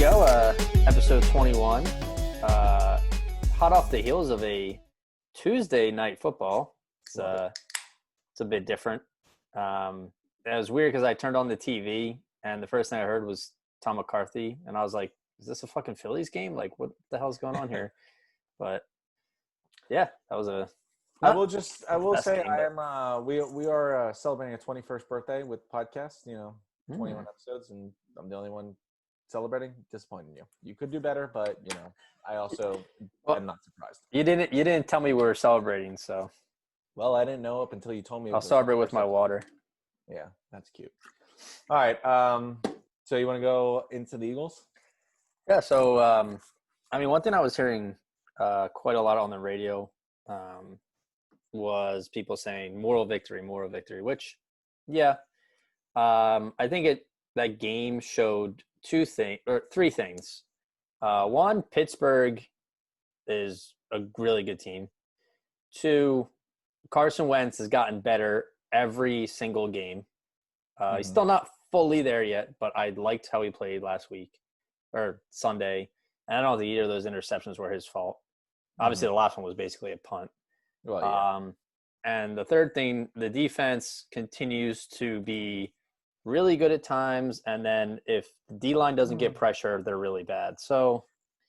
go. Episode 21. Hot off the heels of a Tuesday night football. It's a bit different. It was weird because I turned on the TV and the first thing I heard was Tom McCarthy, and I was like, "Is this a fucking Phillies game? Like, what the hell's going on here?" But yeah, that was a. I will say game, we are celebrating a 21st birthday with podcasts. 21 episodes, and I'm the only one celebrating. Disappointing you. You could do better, but I also am not surprised. You didn't tell me we were celebrating, so. Well, I didn't know up until you told me. I'll celebrate with my water. Yeah, that's cute. All right. So you want to go into the Eagles? Yeah. So, one thing I was hearing quite a lot on the radio was people saying moral victory, which, yeah, I think that game showed three things. One, Pittsburgh is a really good team. Two, Carson Wentz has gotten better every single game. He's still not fully there yet, but I liked how he played last week or Sunday. And I don't think either of those interceptions were his fault. Obviously, the last one was basically a punt. Well, yeah. And the third thing, the defense continues to be really good at times. And then if the D-line doesn't get pressure, they're really bad. So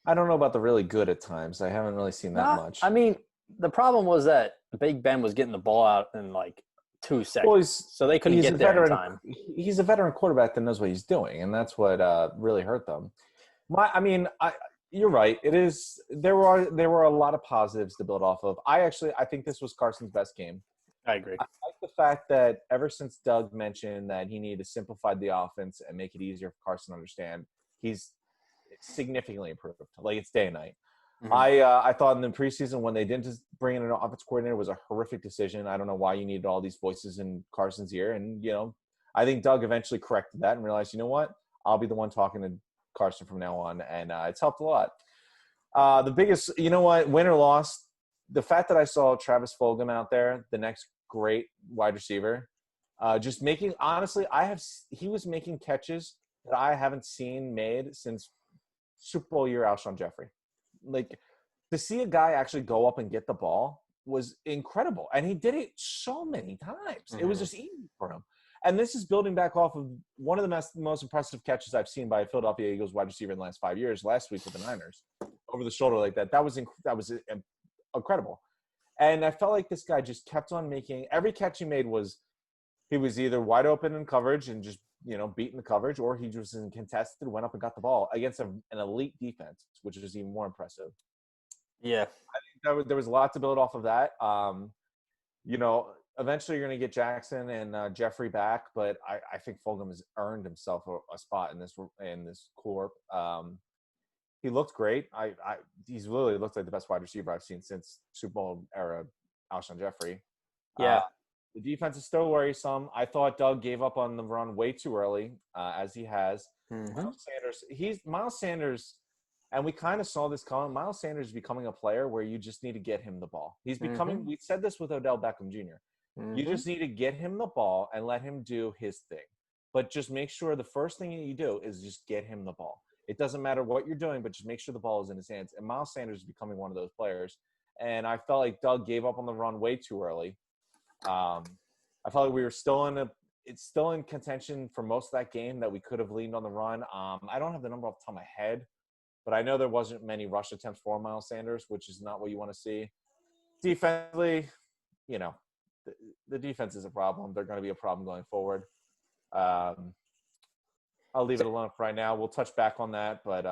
I don't know about the really good at times. I haven't really seen that much. I mean, the problem was that Big Ben was getting the ball out in like 2 seconds. Well, so they couldn't get there in time. He's a veteran quarterback that knows what he's doing, and that's what really hurt them. You're right. It is. There were a lot of positives to build off of. I think this was Carson's best game. I agree. I like the fact that ever since Doug mentioned that he needed to simplify the offense and make it easier for Carson to understand, he's significantly improved. Like, it's day and night. I thought in the preseason when they didn't just bring in an offense coordinator was a horrific decision. I don't know why you needed all these voices in Carson's ear. And, I think Doug eventually corrected that and realized, you know what? I'll be the one talking to Carson from now on. And it's helped a lot. The biggest, win or loss, the fact that I saw Travis Fulgham out there, the next great wide receiver, just making – honestly, he was making catches that I haven't seen made since Super Bowl year Alshon Jeffrey. Like, to see a guy actually go up and get the ball was incredible. And he did it so many times. It was just easy for him. And this is building back off of one of the most impressive catches I've seen by a Philadelphia Eagles wide receiver in the last 5 years, last week with the Niners, over the shoulder like that. That was incredible. And I felt like this guy just kept on making – every catch he made he was either wide open in coverage and just, beating the coverage, or he was in contested, went up and got the ball against an elite defense, which is even more impressive. Yeah. I think there was a lot to build off of that. Eventually you're going to get Jackson and Jeffrey back, but I think Fulgham has earned himself a spot in this corp. He looked great. He's really looked like the best wide receiver I've seen since Super Bowl era Alshon Jeffrey. Yeah. The defense is still worrisome. I thought Doug gave up on the run way too early, as he has. Miles Sanders, and we kind of saw this coming. Miles Sanders is becoming a player where you just need to get him the ball. He's becoming. We said this with Odell Beckham Jr. You just need to get him the ball and let him do his thing. But just make sure the first thing you do is just get him the ball. It doesn't matter what you're doing, but just make sure the ball is in his hands. And Miles Sanders is becoming one of those players. And I felt like Doug gave up on the run way too early. I felt like we were still in contention for most of that game that we could have leaned on the run. I don't have the number off the top of my head, but I know there wasn't many rush attempts for Miles Sanders, which is not what you want to see. Defensively, the defense is a problem. They're going to be a problem going forward. I'll leave it alone for right now. We'll touch back on that, but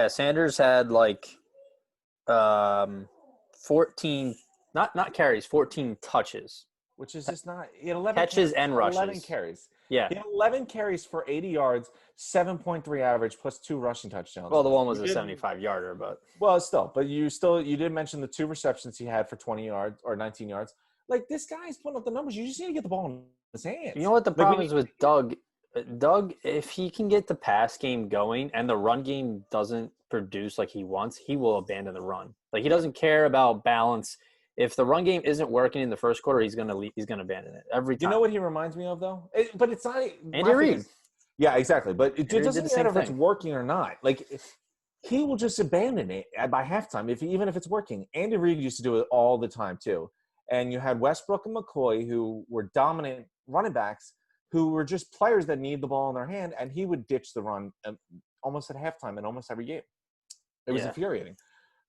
Sanders had 14 not carries, 14 touches. Which is just not – 11 catches and rushes. 11 carries. Yeah. He had 11 carries for 80 yards, 7.3 average, plus 2 rushing touchdowns. Well, the one was a 75-yarder, but – Well, you did mention the 2 receptions he had for 20 yards or 19 yards. Like, this guy's putting up the numbers. You just need to get the ball in his hands. You know what the problem is with Doug? Doug, if he can get the pass game going and the run game doesn't produce like he wants, he will abandon the run. Like, he doesn't care about balance. If the run game isn't working in the first quarter, he's gonna abandon it every time. You know what he reminds me of though? But it's not Andy Reid. Yeah, exactly. But it Andrew did doesn't the same matter if it's thing. working or not. Like, he will just abandon it by halftime, even if it's working. Andy Reid used to do it all the time too. And you had Westbrook and McCoy, who were dominant running backs, who were just players that need the ball in their hand, and he would ditch the run almost at halftime in almost every game. It was infuriating.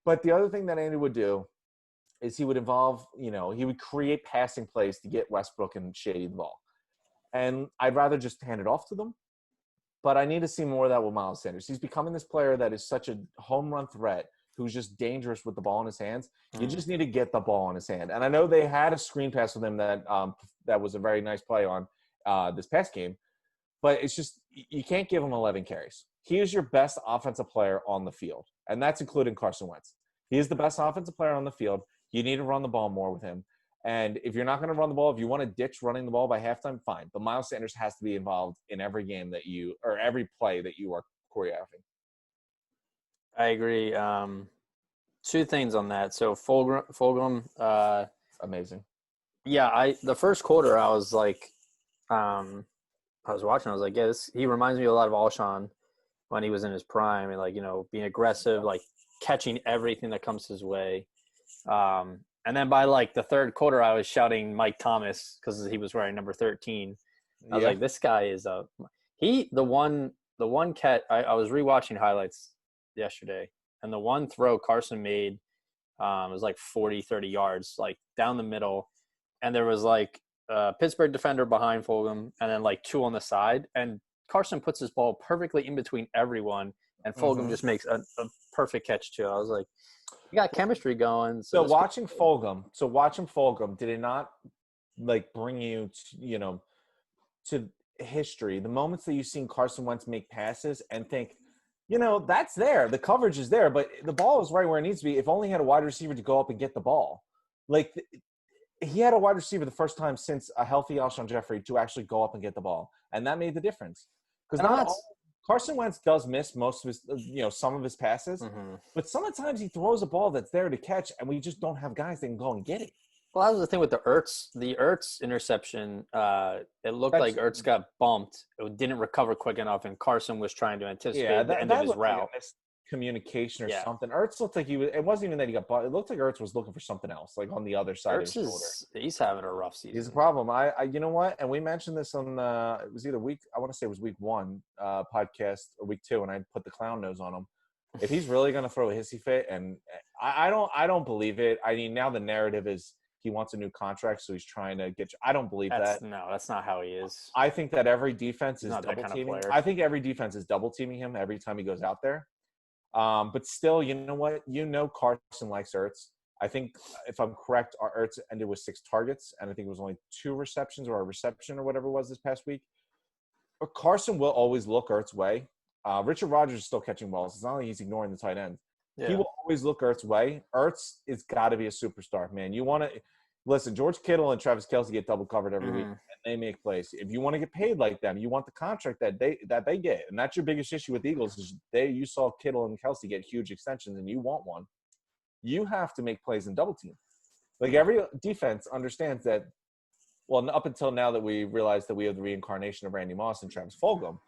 But the other thing that Andy would do is he would involve, he would create passing plays to get Westbrook and Shady the ball. And I'd rather just hand it off to them. But I need to see more of that with Miles Sanders. He's becoming this player that is such a home run threat who's just dangerous with the ball in his hands. You just need to get the ball in his hand. And I know they had a screen pass with him that was a very nice play on this past game. But it's just you can't give him 11 carries. He is your best offensive player on the field, and that's including Carson Wentz. He is the best offensive player on the field. You need to run the ball more with him. And if you're not going to run the ball, if you want to ditch running the ball by halftime, fine. But Miles Sanders has to be involved in every game or every play that you are choreographing. I agree. Two things on that. So Fulgham, amazing. Yeah, the first quarter I was like, I was watching. I was like, yeah, he reminds me a lot of Alshon when he was in his prime, and like being aggressive, like catching everything that comes his way. And then by like the third quarter, I was shouting Mike Thomas because he was wearing number 13. I was like, this guy is the one catch. I was rewatching highlights yesterday, and the one throw Carson made was like 40, 30 yards, like down the middle. And there was like a Pittsburgh defender behind Fulgham and then like two on the side. And Carson puts his ball perfectly in between everyone. And Fulgham just makes a perfect catch too. I was like, you got chemistry going. So watching Fulgham, did it not like bring you to history? The moments that you've seen Carson Wentz make passes and think, that's there. The coverage is there, but the ball is right where it needs to be. If only he had a wide receiver to go up and get the ball. Like, he had a wide receiver the first time since a healthy Alshon Jeffrey to actually go up and get the ball. And that made the difference. Because Carson Wentz does miss most of his, some of his passes. But sometimes he throws a ball that's there to catch, and we just don't have guys that can go and get it. Well, that was the thing with the Ertz interception. It looked like Ertz got bumped. It didn't recover quick enough, and Carson was trying to anticipate the end of his route. Like communication or something. Ertz looked like it wasn't even that he got bumped. It looked like Ertz was looking for something else, like on the other side of his shoulder. He's having a rough season. He's a problem. I you know what? And we mentioned this on it was either week 1 podcast or week 2, and I put the clown nose on him. If he's really going to throw a hissy fit, and I don't believe it. I mean, now the narrative is he wants a new contract, so he's trying to get. I don't believe that. No, that's not how he is. I think that every defense is double teaming. I think every defense is double teaming him every time he goes out there. But still, you know what? Carson likes Ertz. I think, if I'm correct, our Ertz ended with 6 targets, and I think it was only 2 receptions or a reception or whatever it was this past week. But Carson will always look Ertz's way. Richard Rodgers is still catching balls. It's not like he's ignoring the tight end. Yeah. He will always look Ertz's way. Ertz is got to be a superstar, man. You want to – listen, George Kittle and Travis Kelce get double covered every week, and they make plays. If you want to get paid like them, you want the contract that they get. And that's your biggest issue with the Eagles is you saw Kittle and Kelce get huge extensions, and you want one. You have to make plays in double team. Like, every defense understands that. Well, up until now that we realize that we have the reincarnation of Randy Moss and Travis Fulgham,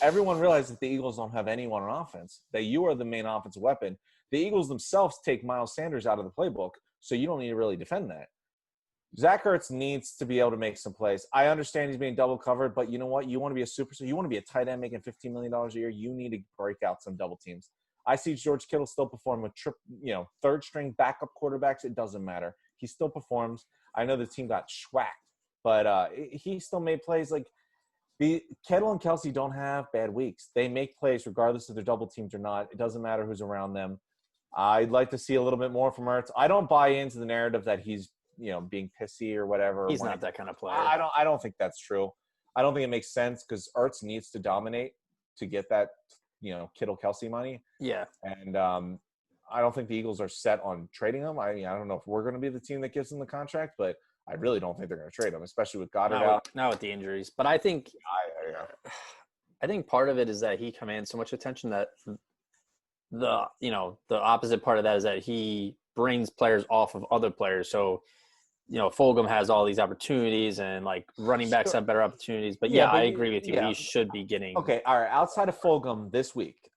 everyone realized that the Eagles don't have anyone on offense, that you are the main offensive weapon. The Eagles themselves take Miles Sanders out of the playbook, so you don't need to really defend that. Zach Ertz needs to be able to make some plays. I understand he's being double covered, but you know what? You want to be a superstar. You want to be a tight end making $15 million a year. You need to break out some double teams. I see George Kittle still perform with third-string backup quarterbacks. It doesn't matter. He still performs. I know the team got schwacked, but he still made plays. Like, Kittle and Kelce don't have bad weeks. They make plays regardless if they're double teamed or not. It doesn't matter who's around them. I'd like to see a little bit more from Ertz. I don't buy into the narrative that he's being pissy or whatever. He's not that kind of player. I don't think that's true. I don't think it makes sense because Ertz needs to dominate to get that Kittle Kelce money. Yeah. And I don't think the Eagles are set on trading him. I don't know if we're going to be the team that gives him the contract, but I really don't think they're going to trade him, especially with Goddard out. Not with the injuries. But I think I think part of it is that he commands so much attention that the opposite part of that is that he brings players off of other players. So Fulgham has all these opportunities and like running backs Sure. have better opportunities. But Yeah, yeah, but I agree with you. yeah. He should be getting. Okay, all right. Outside of Fulgham this week,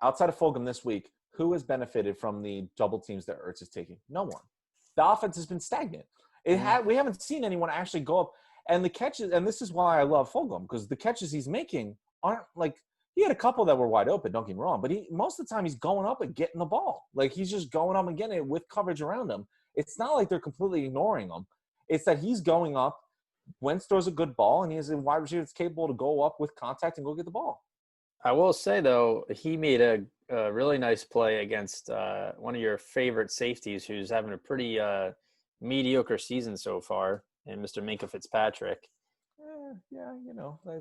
who has benefited from the double teams that Ertz is taking? No one. The offense has been stagnant. We haven't seen anyone actually go up and the catches. And this is why I love Fulgham, because the catches he's making aren't like he had a couple that were wide open. Don't get me wrong, but most of the time he's going up and getting the ball. Like he's just going up and getting it with coverage around him. It's not like they're completely ignoring him. It's that he's going up. Wentz throws a good ball, and he has a wide receiver that's capable to go up with contact and go get the ball. I will say though, he made a really nice play against one of your favorite safeties, who's having a pretty mediocre season so far, and Mr. Minka Fitzpatrick. Yeah,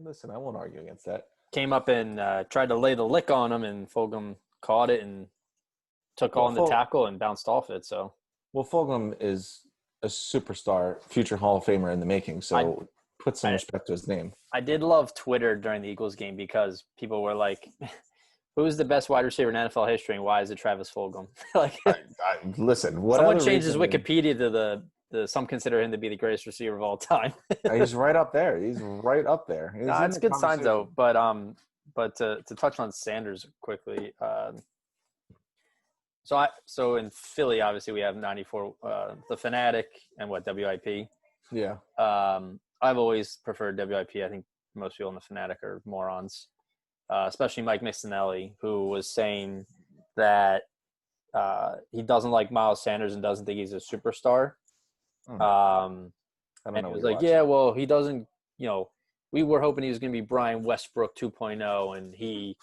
listen, I won't argue against that. Came up and tried to lay the lick on him, and Fulgham caught it and took on the tackle and bounced off it. So, well, Fulgham is a superstar, future Hall of Famer in the making. So put some respect to his name. I did love Twitter during the Eagles game because people were like, "Who's the best wide receiver in NFL history, and why is it Travis Fulgham?" Like, listen, someone changed his Wikipedia to the some consider him to be the greatest receiver of all time. He's right up there. He's right up there. It's good signs though. But to touch on Sanders quickly. So in Philly, obviously we have 94, the Fanatic and WIP. Yeah. I've always preferred WIP. I think most people in the Fanatic are morons, especially Mike Missanelli, who was saying that he doesn't like Miles Sanders and doesn't think he's a superstar. I don't know. He was like, yeah, well, he doesn't, we were hoping he was going to be Brian Westbrook 2.0, and he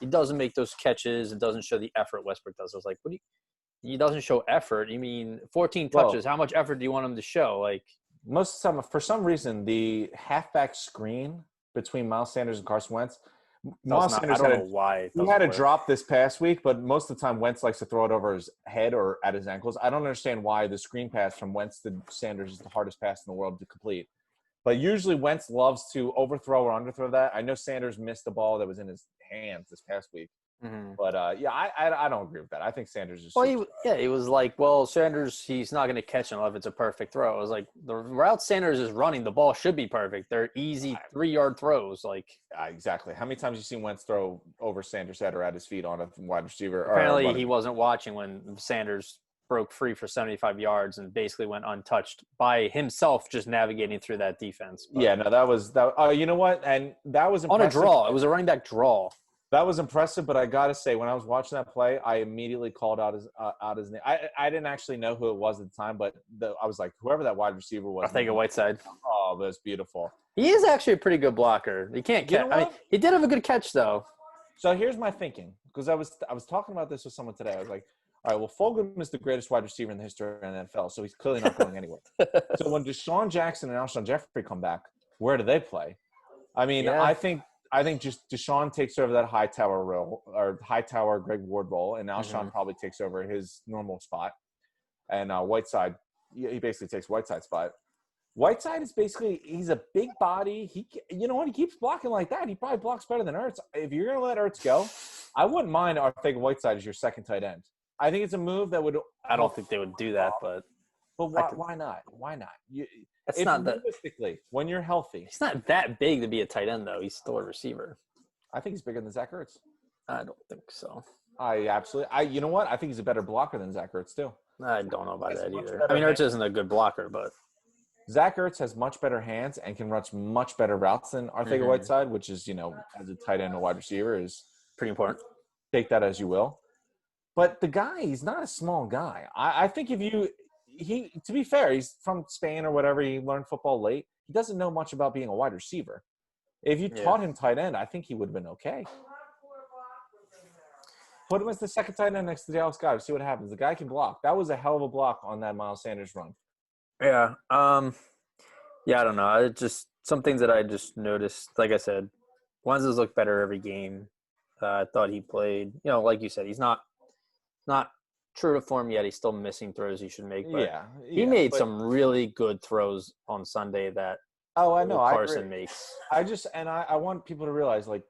doesn't make those catches and doesn't show the effort Westbrook does. I was like, he doesn't show effort? You mean 14 touches? How much effort do you want him to show? Like, most of the time, for some reason, the halfback screen between Miles Sanders and Carson Wentz, Miles Sanders I don't know why. He had a drop this past week, but most of the time Wentz likes to throw it over his head or at his ankles. I don't understand why the screen pass from Wentz to Sanders is the hardest pass in the world to complete. But usually Wentz loves to overthrow or underthrow that. I know Sanders missed the ball that was in his hands this past week. Mm-hmm. But, I don't agree with that. I think Sanders is – he was like, well, Sanders, he's not going to catch him if it's a perfect throw. I was like, the route Sanders is running, the ball should be perfect. They're easy 3-yard throws. Like exactly. How many times have you seen Wentz throw over Sanders' head or at his feet on a wide receiver? Apparently he wasn't watching when Sanders broke free for 75 yards and basically went untouched by himself just navigating through that defense. But, yeah, no, that was – you know what? And that was impressive. On a draw. It was a running back draw. That was impressive, but I got to say, when I was watching that play, I immediately called out his name. I didn't actually know who it was at the time, but I was like, whoever that wide receiver was. I think a Whiteside. Oh, that's beautiful. He is actually a pretty good blocker. He can't catch. I mean, he did have a good catch, though. So here's my thinking, because I was talking about this with someone today. I was like, all right, well, Fulgham is the greatest wide receiver in the history of the NFL, so he's clearly not going anywhere. So when Deshaun Jackson and Alshon Jeffrey come back, where do they play? I mean, yeah. I think just Deshaun takes over that Hightower role, or Hightower Greg Ward role, and Alshon probably takes over his normal spot. And Whiteside, he basically takes Whiteside's spot. Whiteside is basically, he's a big body. When he keeps blocking like that, he probably blocks better than Ertz. If you're going to let Ertz go, I wouldn't mind taking Whiteside as your second tight end. I think it's a move that would. I don't think they would do that, but why not? Why not? That's not realistically, when you're healthy. He's not that big to be a tight end, though. He's still a receiver. I think he's bigger than Zach Ertz. I don't think so. You know what? I think he's a better blocker than Zach Ertz, too. I don't know about that either. I mean, Ertz isn't a good blocker, but Zach Ertz has much better hands and can run much better routes than Arthur Whiteside, which is, as a tight end or wide receiver, is pretty important. Take that as you will. But the guy, he's not a small guy. I think to be fair, he's from Spain or whatever. He learned football late. He doesn't know much about being a wide receiver. If you taught him tight end, I think he would have been okay. Put him as the second tight end next to Dallas Goedert. See what happens. The guy can block. That was a hell of a block on that Miles Sanders run. Yeah. I don't know. It's just some things that I just noticed. Like I said, Wenzel's look better every game. I thought he played, like you said, he's not true to form yet. He's still missing throws he should make. But he made some really good throws on Sunday that I know Carson makes. I want people to realize, like,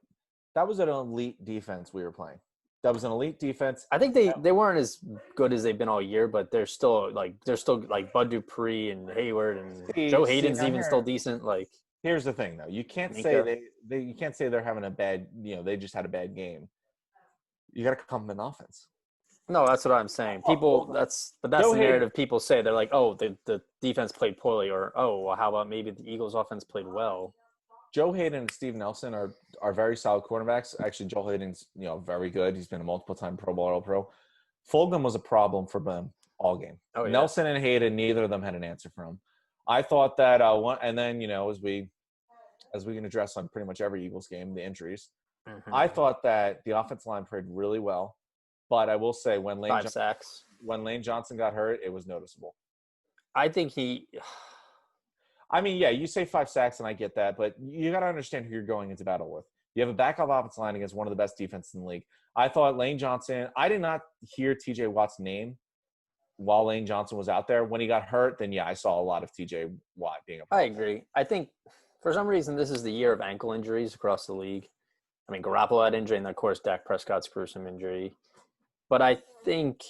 that was an elite defense we were playing. That was an elite defense. I think they weren't as good as they've been all year, but they're still like Bud Dupree and Hayward and Joe Hayden's now even still decent. Like here's the thing though, you can't Minka. say you can't say they're having a bad, they just had a bad game. You got to compliment offense. No, that's what I'm saying. That's the narrative people say. They're like, oh, the defense played poorly, or oh, well, how about maybe the Eagles' offense played well. Joe Hayden and Steve Nelson are very solid quarterbacks. Actually, Joe Hayden's very good. He's been a multiple-time Pro Bowl All-Pro. Fulgham was a problem for them all game. Oh, yeah. Nelson and Hayden, neither of them had an answer for him. I thought that one, and then as we can address on pretty much every Eagles game, the injuries. Mm-hmm. I thought that the offensive line played really well, but I will say when Lane Johnson got hurt, it was noticeable. I think he. I mean, yeah, you say 5 sacks, and I get that, but you got to understand who you're going into battle with. You have a backup offensive line against one of the best defenses in the league. I thought Lane Johnson – I did not hear T.J. Watt's name while Lane Johnson was out there. When he got hurt, then, yeah, I saw a lot of T.J. Watt being a problem. I agree. I think for some reason this is the year of ankle injuries across the league. I mean, Garoppolo had injury, and, of course, Dak Prescott's gruesome injury. But I think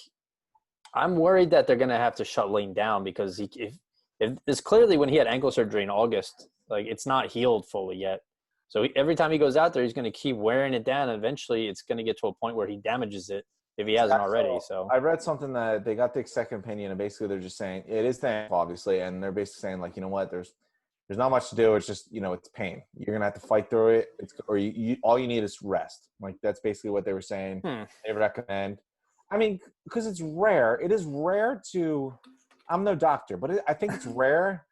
– I'm worried that they're going to have to shut Lane down because it's clearly when he had ankle surgery in August, like it's not healed fully yet. So every time he goes out there, he's going to keep wearing it down. And eventually it's going to get to a point where he damages it if he hasn't already. So I read something that they got the second opinion, and basically they're just saying it is the ankle, obviously. And they're basically saying, like, you know what, there's not much to do. It's just, it's pain. You're going to have to fight through it. All you need is rest. Like that's basically what they were saying. They recommend. I mean, because it's rare. It is rare to – I'm no doctor, but I think it's rare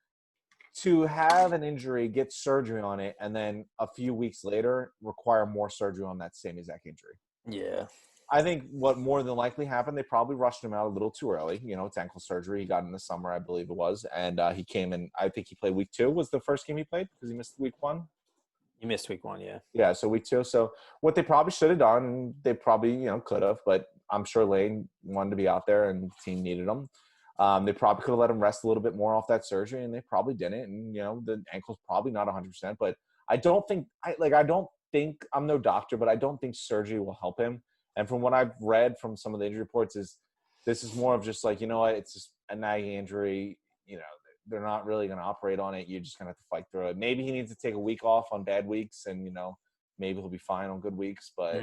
to have an injury, get surgery on it, and then a few weeks later require more surgery on that same exact injury. Yeah. I think what more than likely happened, they probably rushed him out a little too early. It's ankle surgery. He got in the summer, I believe it was, and he came in. I think he played week 2 was the first game he played because he missed week 1. He missed week 1, yeah. Yeah, so week 2. So what they probably should have done, they probably, could have, but I'm sure Lane wanted to be out there and the team needed him. They probably could have let him rest a little bit more off that surgery, and they probably didn't. And, the ankle's probably not 100%. But I don't think – I'm no doctor, but I don't think surgery will help him. And from what I've read from some of the injury reports this is more of just like, it's just a nagging injury. They're not really going to operate on it. You're just going to have to fight through it. Maybe he needs to take a week off on bad weeks, and, maybe he'll be fine on good weeks. But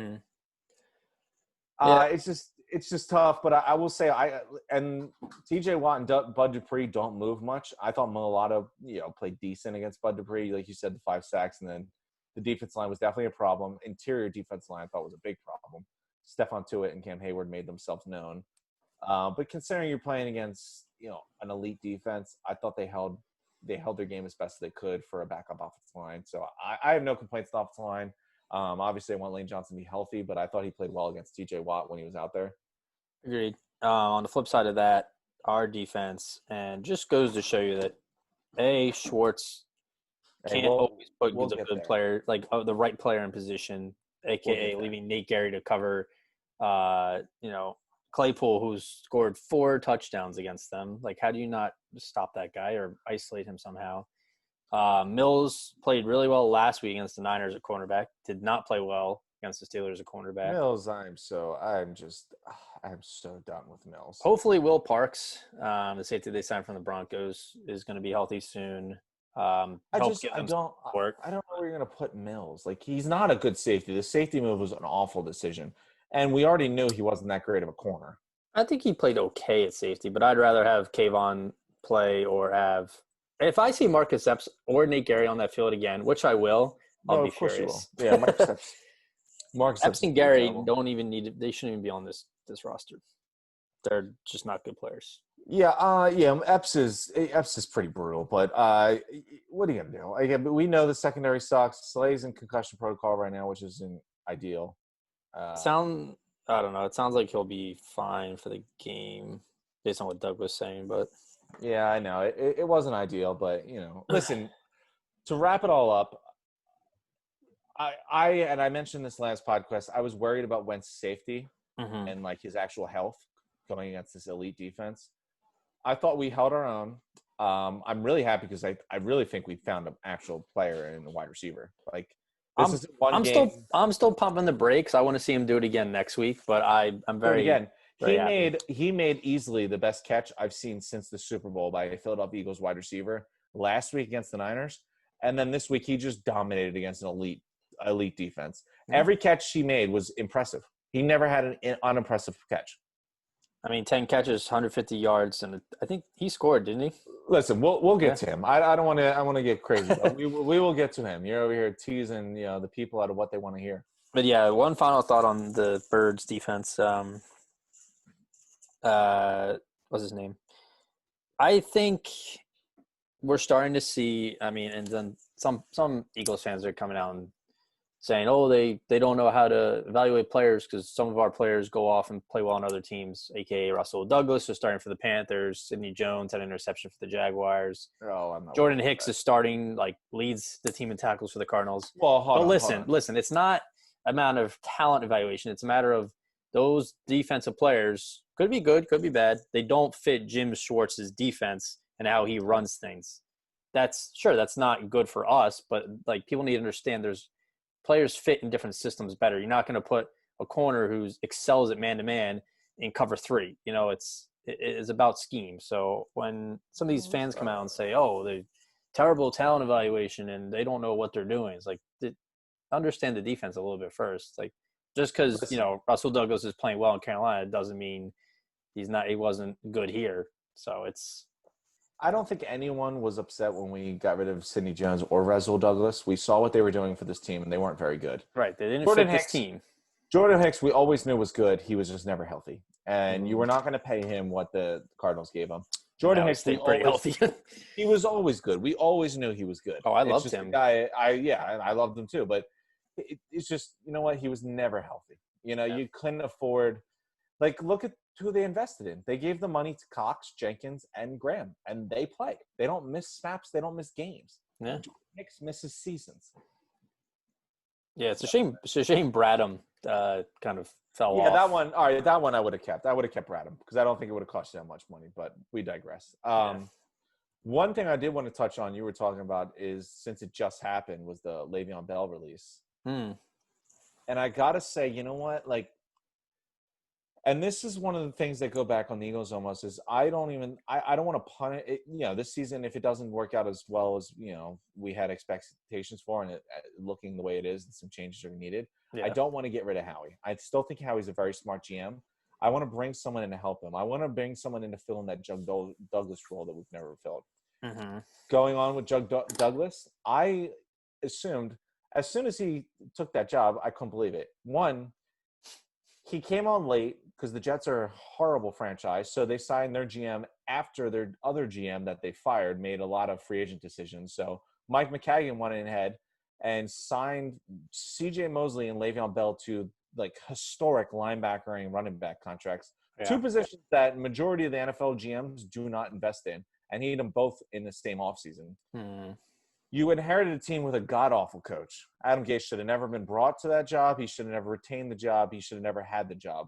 it's just tough, but I will say and T.J. Watt and Bud Dupree don't move much. I thought Mulatto, played decent against Bud Dupree. Like you said, the 5 sacks, and then the defense line was definitely a problem. Interior defense line I thought was a big problem. Stephon Tuitt and Cam Hayward made themselves known. But considering you're playing against, an elite defense, I thought they held their game as best as they could for a backup offensive line. So I have no complaints with the offensive line. Obviously, I want Lane Johnson to be healthy, but I thought he played well against T.J. Watt when he was out there. Agreed. On the flip side of that, our defense, and just goes to show you that, Schwartz can't always put the good player, like the right player in position, a.k.a. leaving Nate Gary to cover, Claypool, who's scored 4 touchdowns against them. Like, how do you not stop that guy or isolate him somehow? Mills played really well last week against the Niners at cornerback. Did not play well against the Steelers at cornerback. Mills, I'm so done with Mills. Hopefully, Will Parks, the safety they signed from the Broncos, is going to be healthy soon. I don't know where you're going to put Mills. Like, he's not a good safety. The safety move was an awful decision, and we already knew he wasn't that great of a corner. I think he played okay at safety, but I'd rather have Kayvon play or have. If I see Marcus Epps or Nate Gary on that field again, which I will, I'll be furious. Yeah, Marcus Epps and Gary don't even need it. They shouldn't even be on this roster. They're just not good players. Yeah, Epps is pretty brutal, but what are you gonna do? Again, but we know the secondary sucks. Slay's in concussion protocol right now, which isn't ideal. I don't know. It sounds like he'll be fine for the game, based on what Doug was saying, but. Yeah, I know. It wasn't ideal, but, listen, to wrap it all up, I mentioned this last podcast, I was worried about Wentz's safety and, like, his actual health going against this elite defense. I thought we held our own. I'm really happy because I really think we found an actual player in the wide receiver. Like, This I'm is one I'm game. still pumping the brakes. I want to see him do it again next week, but I'm Do it very again. very He happy. made easily the best catch I've seen since the Super Bowl by a Philadelphia Eagles wide receiver last week against the Niners, and then this week he just dominated against an elite defense. Yeah. Every catch he made was impressive. He never had an unimpressive catch. I mean, 10 catches, 150 yards, and I think he scored, didn't he? Listen, we'll get Yeah. to him. I don't want to. I want to get crazy, but we will get to him. You're over here teasing, the people out of what they want to hear. But yeah, one final thought on the Birds defense. What's his name? I think we're starting to see. I mean, and then some Eagles fans are coming out and saying, "Oh, they don't know how to evaluate players because some of our players go off and play well on other teams." AKA Russell Douglas is starting for the Panthers. Sidney Jones had an interception for the Jaguars. Oh, I'm not. Jordan Hicks is starting, leads the team in tackles for the Cardinals. Well, hold on. Listen, it's not a matter of talent evaluation. It's a matter of those defensive players could be good, could be bad. They don't fit Jim Schwartz's defense and how he runs things. That's not good for us, but people need to understand there's players fit in different systems better. You're not going to put a corner who excels at man-to-man in cover 3. It is about scheme. So when some of these fans come out and say, "Oh, they terrible talent evaluation and they don't know what they're doing," it's understand the defense a little bit first. Just because Russell Douglas is playing well in Carolina doesn't mean he wasn't good here. So I don't think anyone was upset when we got rid of Sidney Jones or Russell Douglas. We saw what they were doing for this team, and they weren't very good. Right. They didn't fit this team. Jordan Hicks, we always knew was good. He was just never healthy. And you were not going to pay him what the Cardinals gave him. Jordan Hicks, pretty healthy. He was always good. We always knew he was good. Oh, I loved him. I loved him too. But it's just, you know what? He was never healthy. You couldn't afford – look at who they invested in. They gave the money to Cox, Jenkins, and Graham, and they play. They don't miss snaps. They don't miss games. Yeah. Hicks misses seasons. Yeah, it's a shame. It's a shame Bradham kind of fell off. Yeah, that one. All right, that one I would have kept. I would have kept Bradham because I don't think it would have cost you that much money. But we digress. One thing I did want to touch on, you were talking about, is since it just happened, was the Le'Veon Bell release. And I gotta say, you know what? And this is one of the things that go back on the Eagles almost is I don't want to punt it. This season, if it doesn't work out as well as, we had expectations for and it looking the way it is and some changes are needed, I don't want to get rid of Howie. I still think Howie's a very smart GM. I want to bring someone in to help him. I want to bring someone in to fill in that Jug Douglas role that we've never filled. Mm-hmm. Going on with Jug Douglas, I assumed as soon as he took that job, I couldn't believe it. One, he came on late because the Jets are a horrible franchise. So they signed their GM after their other GM that they fired made a lot of free agent decisions. So Mike McCagan went ahead and signed C.J. Mosley and Le'Veon Bell to historic linebacker and running back contracts. Yeah. Two positions that majority of the NFL GMs do not invest in and need them both in the same offseason. You inherited a team with a god-awful coach. Adam Gase should have never been brought to that job. He should have never retained the job. He should have never had the job.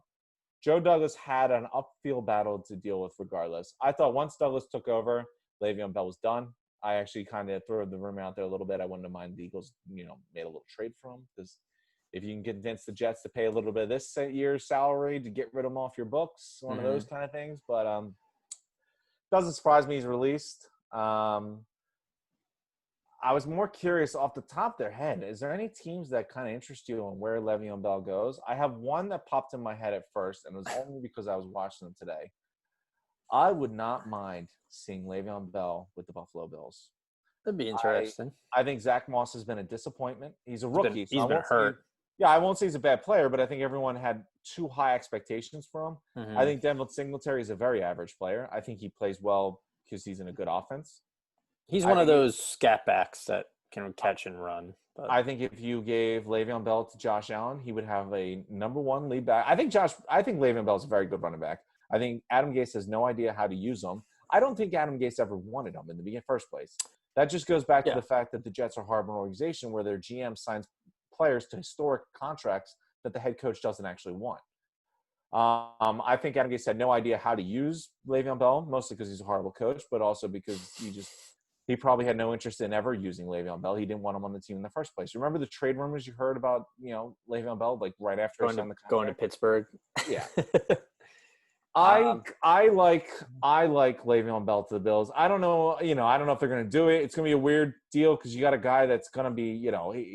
Joe Douglas had an upfield battle to deal with regardless. I thought once Douglas took over, Le'Veon Bell was done. I actually kind of threw the rumor out there a little bit. I wouldn't have minded the Eagles, made a little trade for him because if you can convince the Jets to pay a little bit of this year's salary to get rid of him off your books, one of those kind of things. But doesn't surprise me he's released. I was more curious off the top of their head. Is there any teams that kind of interest you on where Le'Veon Bell goes? I have one that popped in my head at first, and it was only because I was watching them today. I would not mind seeing Le'Veon Bell with the Buffalo Bills. That'd be interesting. I think Zach Moss has been a disappointment. He's a rookie. He's been hurt. I won't say he's a bad player, but I think everyone had too high expectations for him. I think Devin Singletary is a very average player. I think he plays well because he's in a good offense. He's one of those scat backs that can catch and run. But I think if you gave Le'Veon Bell to Josh Allen, he would have a number one lead back. I think Le'Veon Bell is a very good running back. I think Adam Gase has no idea how to use him. I don't think Adam Gase ever wanted him in the first place. That just goes back to the fact that the Jets are a horrible organization where their GM signs players to historic contracts that the head coach doesn't actually want. I think Adam Gase had no idea how to use Le'Veon Bell, mostly because he's a horrible coach, but also because he probably had no interest in ever using Le'Veon Bell. He didn't want him on the team in the first place. Remember the trade rumors you heard about, Le'Veon Bell, like right after he signed the contract? Going to Pittsburgh. Yeah. I like Le'Veon Bell to the Bills. I don't know if they're going to do it. It's going to be a weird deal because you got a guy that's going to be,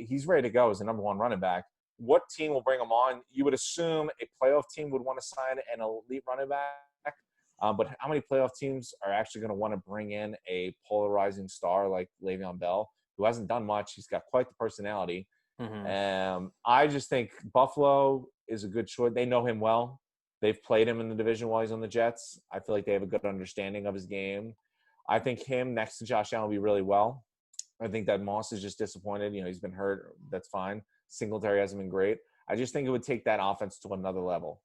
he's ready to go as the number one running back. What team will bring him on? You would assume a playoff team would want to sign an elite running back. But how many playoff teams are actually going to want to bring in a polarizing star like Le'Veon Bell, who hasn't done much? He's got quite the personality. Mm-hmm. I just think Buffalo is a good choice. They know him well. They've played him in the division while he's on the Jets. I feel like they have a good understanding of his game. I think him next to Josh Allen will be really well. I think that Moss is just disappointed. He's been hurt. That's fine. Singletary hasn't been great. I just think it would take that offense to another level.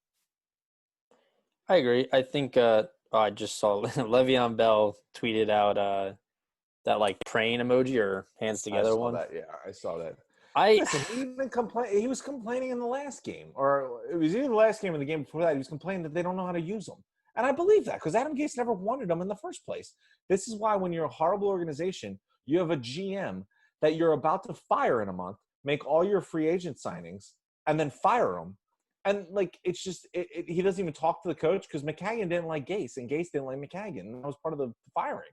I agree. I think I just saw Le'Veon Bell tweeted out that like praying emoji or hands together one. I saw that. Listen, he was complaining in the last game, or it was either the last game or the game before that. He was complaining that they don't know how to use him. And I believe that because Adam Gase never wanted him in the first place. This is why when you're a horrible organization, you have a GM that you're about to fire in a month, make all your free agent signings, and then fire him. And, it's just he doesn't even talk to the coach because McCagnon didn't like Gase, and Gase didn't like McCagnon. That was part of the firing.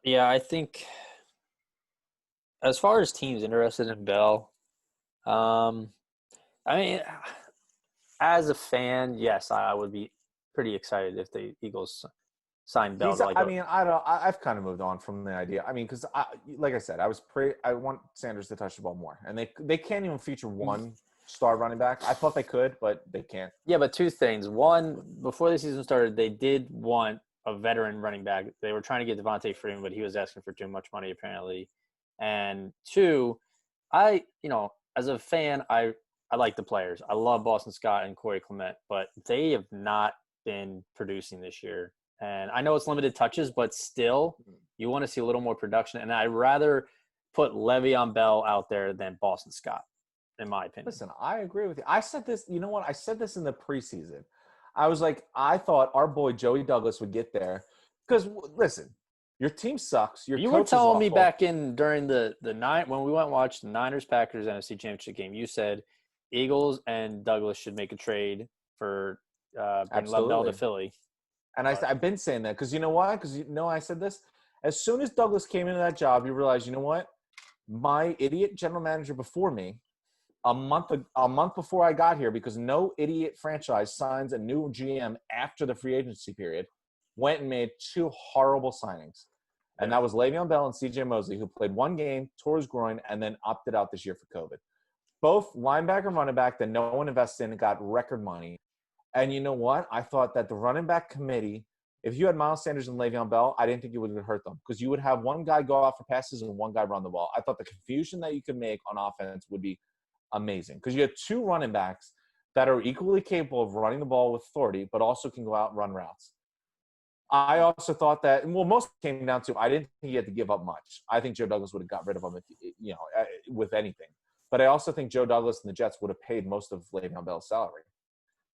Yeah, I think as far as teams interested in Bell, I mean, as a fan, yes, I would be pretty excited if the Eagles signed Bell. I've kind of moved on from the idea. I mean, because like I said, I want Sanders to touch the ball more, and they can't even feature one star running back. I thought they could, but they can't. Yeah, but two things. One, before the season started, they did want a veteran running back. They were trying to get Devontae Freeman, but he was asking for too much money apparently. And two, as a fan, I like the players. I love Boston Scott and Corey Clement, but they have not been producing this year. And I know it's limited touches, but still, you want to see a little more production. And I'd rather put Le'Veon Bell out there than Boston Scott, in my opinion. Listen, I agree with you. I said this, you know what? I said this in the preseason. I was like, I thought our boy Joey Douglas would get there. Because, listen, your team sucks. You were telling me back in during the night when we went and watched the Niners-Packers NFC Championship game, you said Eagles and Douglas should make a trade for bring Bell to Philly. And I've been saying that because you know why? Because I said this. As soon as Douglas came into that job, you realize, you know what? My idiot general manager before me, a month before I got here, because no idiot franchise signs a new GM after the free agency period, went and made two horrible signings. And that was Le'Veon Bell and C.J. Mosley, who played one game, tore his groin, and then opted out this year for COVID. Both linebacker and running back that no one invested in got record money. And you know what? I thought that the running back committee, if you had Miles Sanders and Le'Veon Bell, I didn't think it would hurt them because you would have one guy go off for passes and one guy run the ball. I thought the confusion that you could make on offense would be amazing because you have two running backs that are equally capable of running the ball with authority, but also can go out and run routes. I also thought that, most came down to, I didn't think he had to give up much. I think Joe Douglas would have got rid of him, with anything. But I also think Joe Douglas and the Jets would have paid most of Le'Veon Bell's salary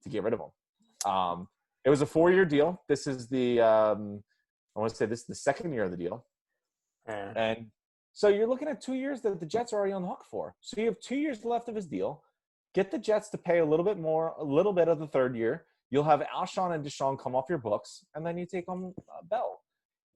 to get rid of him. It was a 4-year deal. This is the second year of the deal. And so you're looking at 2 years that the Jets are already on the hook for. So you have 2 years left of his deal. Get the Jets to pay a little bit of the third year. You'll have Alshon and Deshaun come off your books, and then you take on Bell.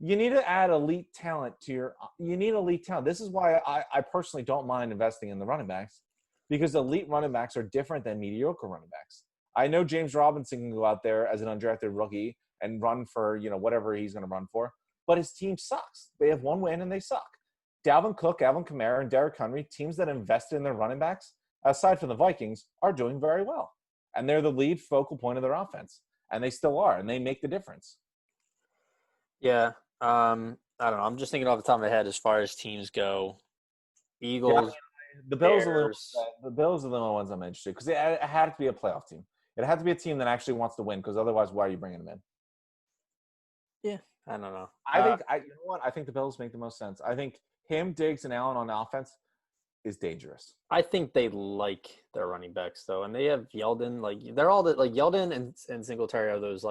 You need to add elite talent you need elite talent. This is why I personally don't mind investing in the running backs, because elite running backs are different than mediocre running backs. I know James Robinson can go out there as an undrafted rookie and run for, whatever he's going to run for, but his team sucks. They have one win and they suck. Dalvin Cook, Alvin Kamara, and Derrick Henry, teams that invested in their running backs, aside from the Vikings, are doing very well. And they're the lead focal point of their offense. And they still are, and they make the difference. Yeah. I don't know. I'm just thinking off the top of my head as far as teams go. Eagles, the Bills are the only ones I'm interested in because it had to be a playoff team. It had to be a team that actually wants to win because otherwise, why are you bringing them in? Yeah, I don't know. I think the Bills make the most sense. I think him, Diggs, and Allen on offense is dangerous. I think they like their running backs though, and they have Yeldon. Like they're all Yeldon and Singletary are those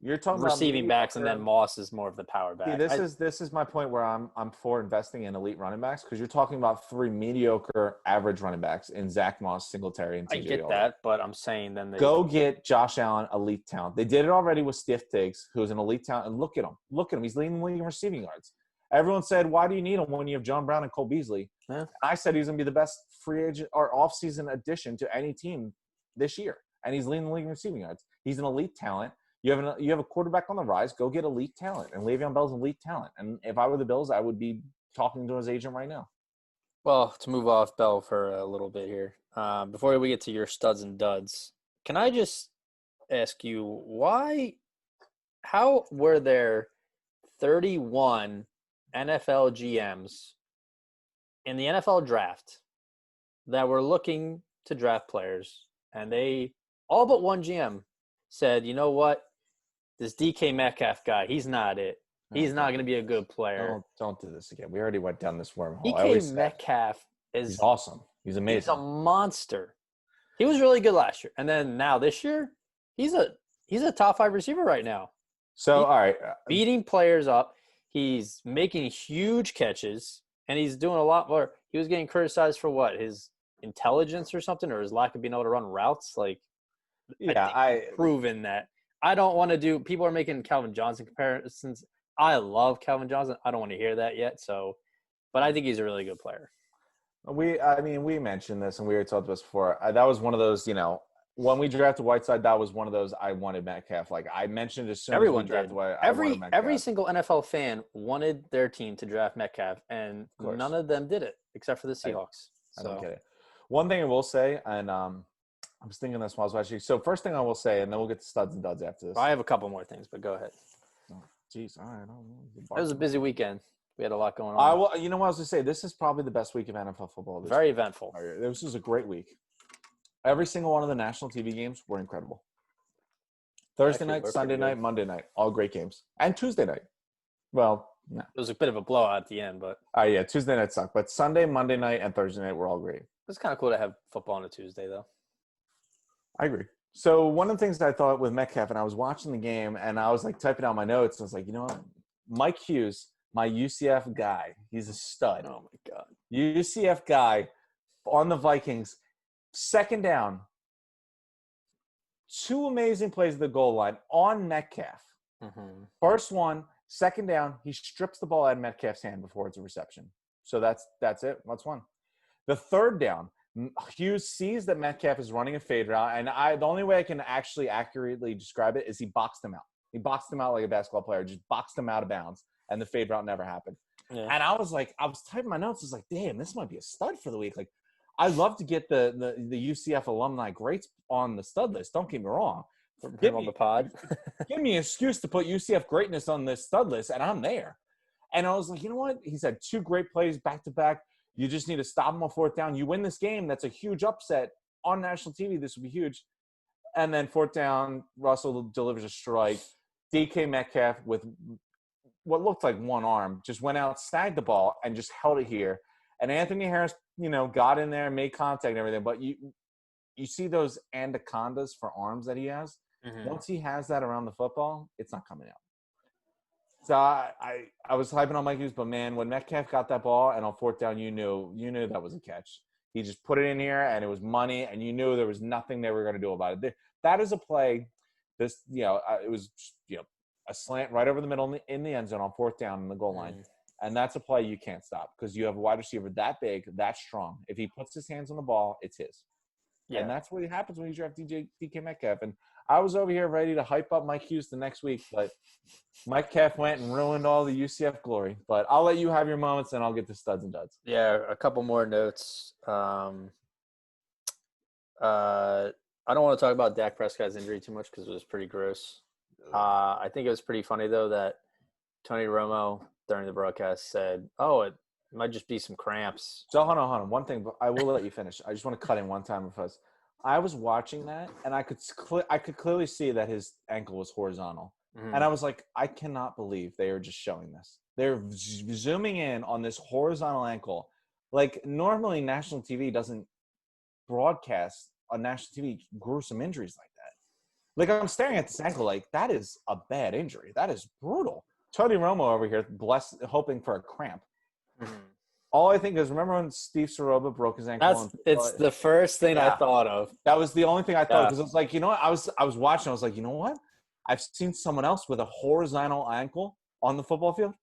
You're talking about receiving backs, and then mediocre. Moss is more of the power See, back. this is my point where I'm for investing in elite running backs, because you're talking about 3 mediocre average running backs in Zach Moss, Singletary, and I TJ get Yeldon. that, but I'm saying then Go get Josh Allen, elite talent. They did it already with Stiff Diggs, who's an elite talent. And look at him. Look at him. He's leading the league in receiving yards. Everyone said, why do you need him when you have John Brown and Cole Beasley? Yeah. I said he's going to be the best free agent or offseason addition to any team this year. And he's leading the league in receiving yards. He's an elite talent. You have a quarterback on the rise. Go get elite talent. And Le'Veon Bell's elite talent. And if I were the Bills, I would be talking to his agent right now. Well, to move off Bell for a little bit here, before we get to your studs and duds, can I just ask you how were there 31 NFL GMs in the NFL draft that were looking to draft players, and they all but one GM said, you know what, this DK Metcalf guy, he's not it. He's not going to be a good player. Don't do this again. We already went down this wormhole. DK Metcalf he's awesome. He's amazing. He's a monster. He was really good last year, and then now this year, he's a top 5 receiver right now. So all right, beating players up. He's making huge catches, and he's doing a lot more. He was getting criticized for what, his intelligence or something, or his lack of being able to run routes. Like, yeah, I proven that. I don't want to do. People are making Calvin Johnson comparisons. I love Calvin Johnson. I don't want to hear that yet. So, but I think he's a really good player. We mentioned this, and we already talked about this before. That was one of those, when we drafted Whiteside, that was one of those I wanted Metcalf. Like I mentioned as soon Everyone as we drafted did. White, Every single NFL fan wanted their team to draft Metcalf, and none of them did it except for the Seahawks. I don't get it. One thing I will say, and I was thinking this while I was watching. So first thing I will say, and then we'll get to studs and duds after this. I have a couple more things, but go ahead. Jeez, all right. It was a busy weekend. We had a lot going on. You know what I was going to say? This is probably the best week of NFL football. Very eventful. This was a great week. Every single one of the national TV games were incredible. Thursday night, Sunday night, Monday night, all great games. And Tuesday night. Well, no. It was a bit of a blowout at the end, but. Yeah, Tuesday night sucked. But Sunday, Monday night, and Thursday night were all great. It's kind of cool to have football on a Tuesday, though. I agree. So one of the things that I thought with Metcalf, and I was watching the game, and I was like typing out my notes, and I was like, you know what? Mike Hughes, my UCF guy, he's a stud. Oh, my God. UCF guy on the Vikings, second down, 2 amazing plays at the goal line on Metcalf. Mm-hmm. First one, second down, he strips the ball out of Metcalf's hand before it's a reception. So that's it. That's one. The third down, Hughes sees that Metcalf is running a fade route, and the only way I can actually accurately describe it is he boxed him out. He boxed him out like a basketball player, just boxed him out of bounds, and the fade route never happened. Yeah. And I was typing my notes, I was like, damn, this might be a stud for the week. Like, I love to get the UCF alumni greats on the stud list. Don't get me wrong. Give me on the pod. Give me an excuse to put UCF greatness on this stud list, and I'm there. And I was like, you know what? He's had 2 great plays back to back. You just need to stop him on 4th down. You win this game. That's a huge upset on national TV. This would be huge. And then 4th down, Russell delivers a strike. DK Metcalf with what looked like one arm just went out, snagged the ball, and just held it here. And Anthony Harris, got in there, made contact and everything. But you see those anacondas for arms that he has. Mm-hmm. Once he has that around the football, it's not coming out. So I was hyping on Mike Hughes, but man, when Metcalf got that ball and on 4th down, you knew that was a catch. He just put it in here, and it was money, and you knew there was nothing they were going to do about it. That is a play. It was a slant right over the middle in the end zone on 4th down in the goal line, and that's a play you can't stop because you have a wide receiver that big, that strong. If he puts his hands on the ball, it's his. Yeah. And that's what happens when you draft DK Metcalf. And I was over here ready to hype up Mike Hughes the next week, but Metcalf went and ruined all the UCF glory. But I'll let you have your moments, and I'll get to studs and duds. Yeah, a couple more notes. I don't want to talk about Dak Prescott's injury too much because it was pretty gross. I think it was pretty funny, though, that Tony Romo during the broadcast said, it might just be some cramps. So hold on. One thing, but I will let you finish. I just want to cut in one time with us. I was watching that, and I could clearly see that his ankle was horizontal. Mm-hmm. And I was like, I cannot believe they are just showing this. They're zooming in on this horizontal ankle. Like, normally national TV doesn't broadcast on national TV gruesome injuries like that. Like, I'm staring at this ankle like, that is a bad injury. That is brutal. Tony Romo over here, hoping for a cramp. Mhm. All I think is, remember when Steve Soroba broke his ankle? It's the first thing I thought of. That was the only thing I thought, Yeah. because it was like, you know what? I was watching. I was like, you know what? I've seen someone else with a horizontal ankle on the football field,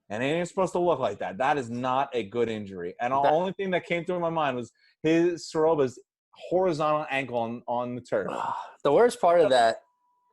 and it ain't supposed to look like that. That is not a good injury. And the only thing that came through my mind was Soroba's horizontal ankle on the turf. The worst part of that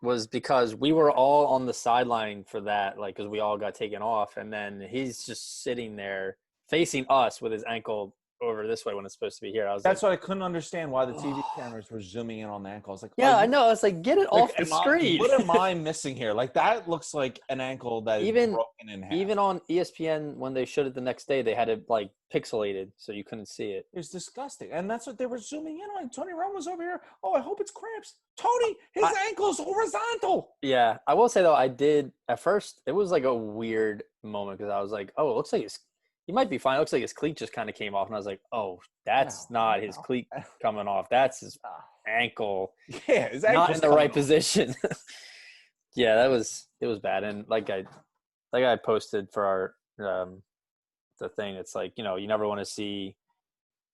was because we were all on the sideline for that, like, because we all got taken off, and then he's just sitting there facing us with his ankle over this way when it's supposed to be here. That's what I couldn't understand, why the TV cameras were zooming in on the ankle. I was like, yeah, I know. I was like, get it off the screen. What am I missing here? Like, that looks like an ankle that is broken in half. Even on ESPN, when they showed it the next day, they had it like pixelated so you couldn't see it. It was disgusting. And that's what they were zooming in on. Tony Romo's over here. Oh, I hope it's cramps. Tony, his ankle's horizontal. Yeah. I will say, though, I did at first, it was like a weird moment because I was like, oh, it looks like he might be fine. It looks like his cleat just kind of came off. And I was like, oh, that's not his cleat coming off. That's his ankle. Yeah, his ankle's not in the right position. Yeah, it was bad. And like I posted for our the thing, it's like, you never want to see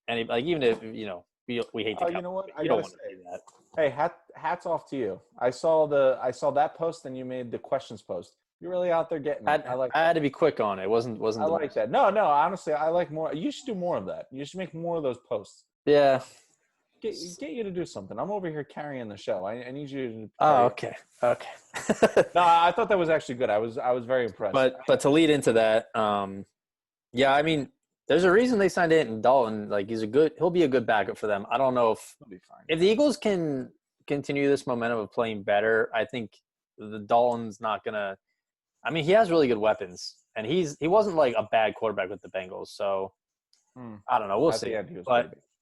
any, like, even if, we hate to you know what? you don't want to see that. Hey, hats off to you. I saw that post, and you made the questions post. You're really out there getting it. I had to be quick on it. It wasn't I like that. No, honestly, I like more. You should do more of that. You should make more of those posts. Yeah. Get you to do something. I'm over here carrying the show. I need you to. Oh, okay. No, I thought that was actually good. I was very impressed. But to lead into that, yeah, I mean, there's a reason they signed Andy Dalton. Like, he'll be a good backup for them. I don't know he'll be fine. If the Eagles can continue this momentum of playing better, I think the Dalton's not gonna. I mean, he has really good weapons, and he wasn't like a bad quarterback with the Bengals. So I don't know. We'll see.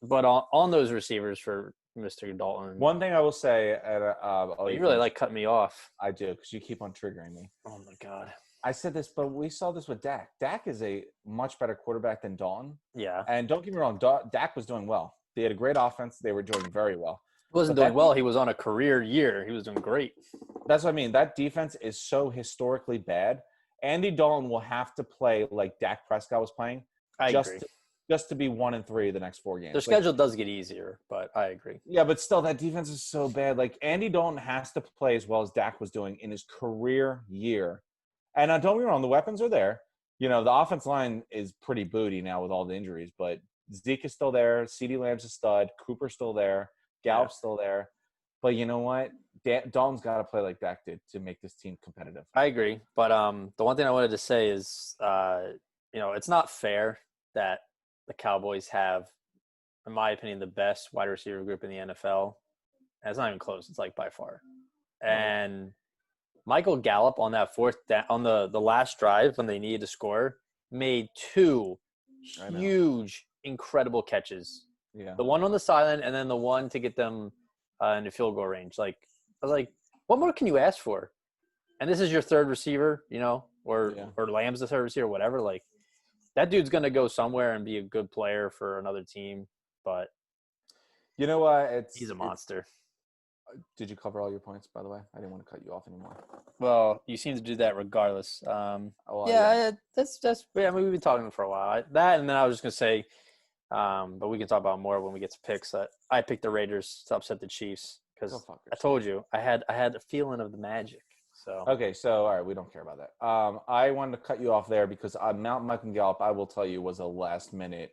But on those receivers for Mr. Dalton. One thing I will say, you really like cutting me off. I do, because you keep on triggering me. Oh my God. I said this, but we saw this with Dak. Dak is a much better quarterback than Dalton. Yeah. And don't get me wrong, Dak was doing well. They had a great offense. They were doing very well. He wasn't doing well. He was on a career year. He was doing great. That's what I mean. That defense is so historically bad. Andy Dalton will have to play like Dak Prescott was playing. I agree. Just to be 1-3 the next 4 games. Their schedule does get easier, but I agree. Yeah, but still, that defense is so bad. Like, Andy Dalton has to play as well as Dak was doing in his career year. And don't get me wrong, the weapons are there. The offense line is pretty booty now with all the injuries, but Zeke is still there. CeeDee Lamb's a stud. Cooper's still there. Gallup's still there. But you know what? Dalton's got to play like Dak did to make this team competitive. I agree. But the one thing I wanted to say is, it's not fair that the Cowboys have, in my opinion, the best wide receiver group in the NFL. And it's not even close. It's like by far. And Michael Gallup on that on the last drive when they needed to score, made 2 huge, incredible catches. Yeah. The one on the sideline and then the one to get them into field goal range. Like, I was like, what more can you ask for? And this is your third receiver, or Lamb's the third receiver, whatever. Like, that dude's going to go somewhere and be a good player for another team. But you know what? He's a monster. Did you cover all your points, by the way? I didn't want to cut you off anymore. Well, you seem to do that regardless. That's I mean, we've been talking for a while. That, and then I was just going to say, but we can talk about more when we get to picks. I picked the Raiders to upset the Chiefs because I told you I had a feeling of the magic. So okay, so all right, we don't care about that. I wanted to cut you off there because Michael Gallup, I will tell you, was a last-minute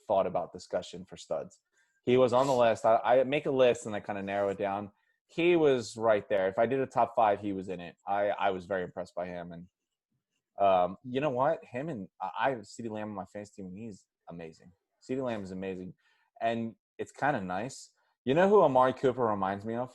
thought about discussion for studs. He was on the list. I make a list and I kind of narrow it down. He was right there. If I did a top 5, he was in it. I was very impressed by him. And you know what? Him and I have CeeDee Lamb on my fantasy team, and he's amazing. CeeDee Lamb is amazing. And it's kind of nice. You know who Amari Cooper reminds me of?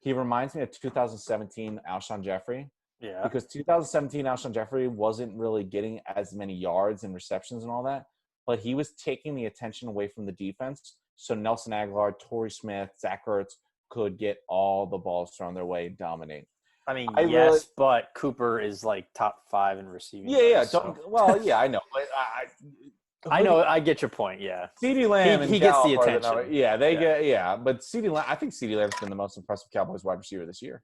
He reminds me of 2017 Alshon Jeffrey. Yeah. Because 2017 Alshon Jeffrey wasn't really getting as many yards and receptions and all that, but he was taking the attention away from the defense. So Nelson Aguilar, Torrey Smith, Zach Ertz could get all the balls thrown their way and dominate. I mean, yes, but Cooper is like top 5 in receiving. Yeah. So. Well, yeah, I know. But I know. I get your point. Yeah. CeeDee Lamb and He gets the Gallup are attention. number. Yeah, they get. Yeah, but CeeDee Lamb. I think CeeDee Lamb's been the most impressive Cowboys wide receiver this year.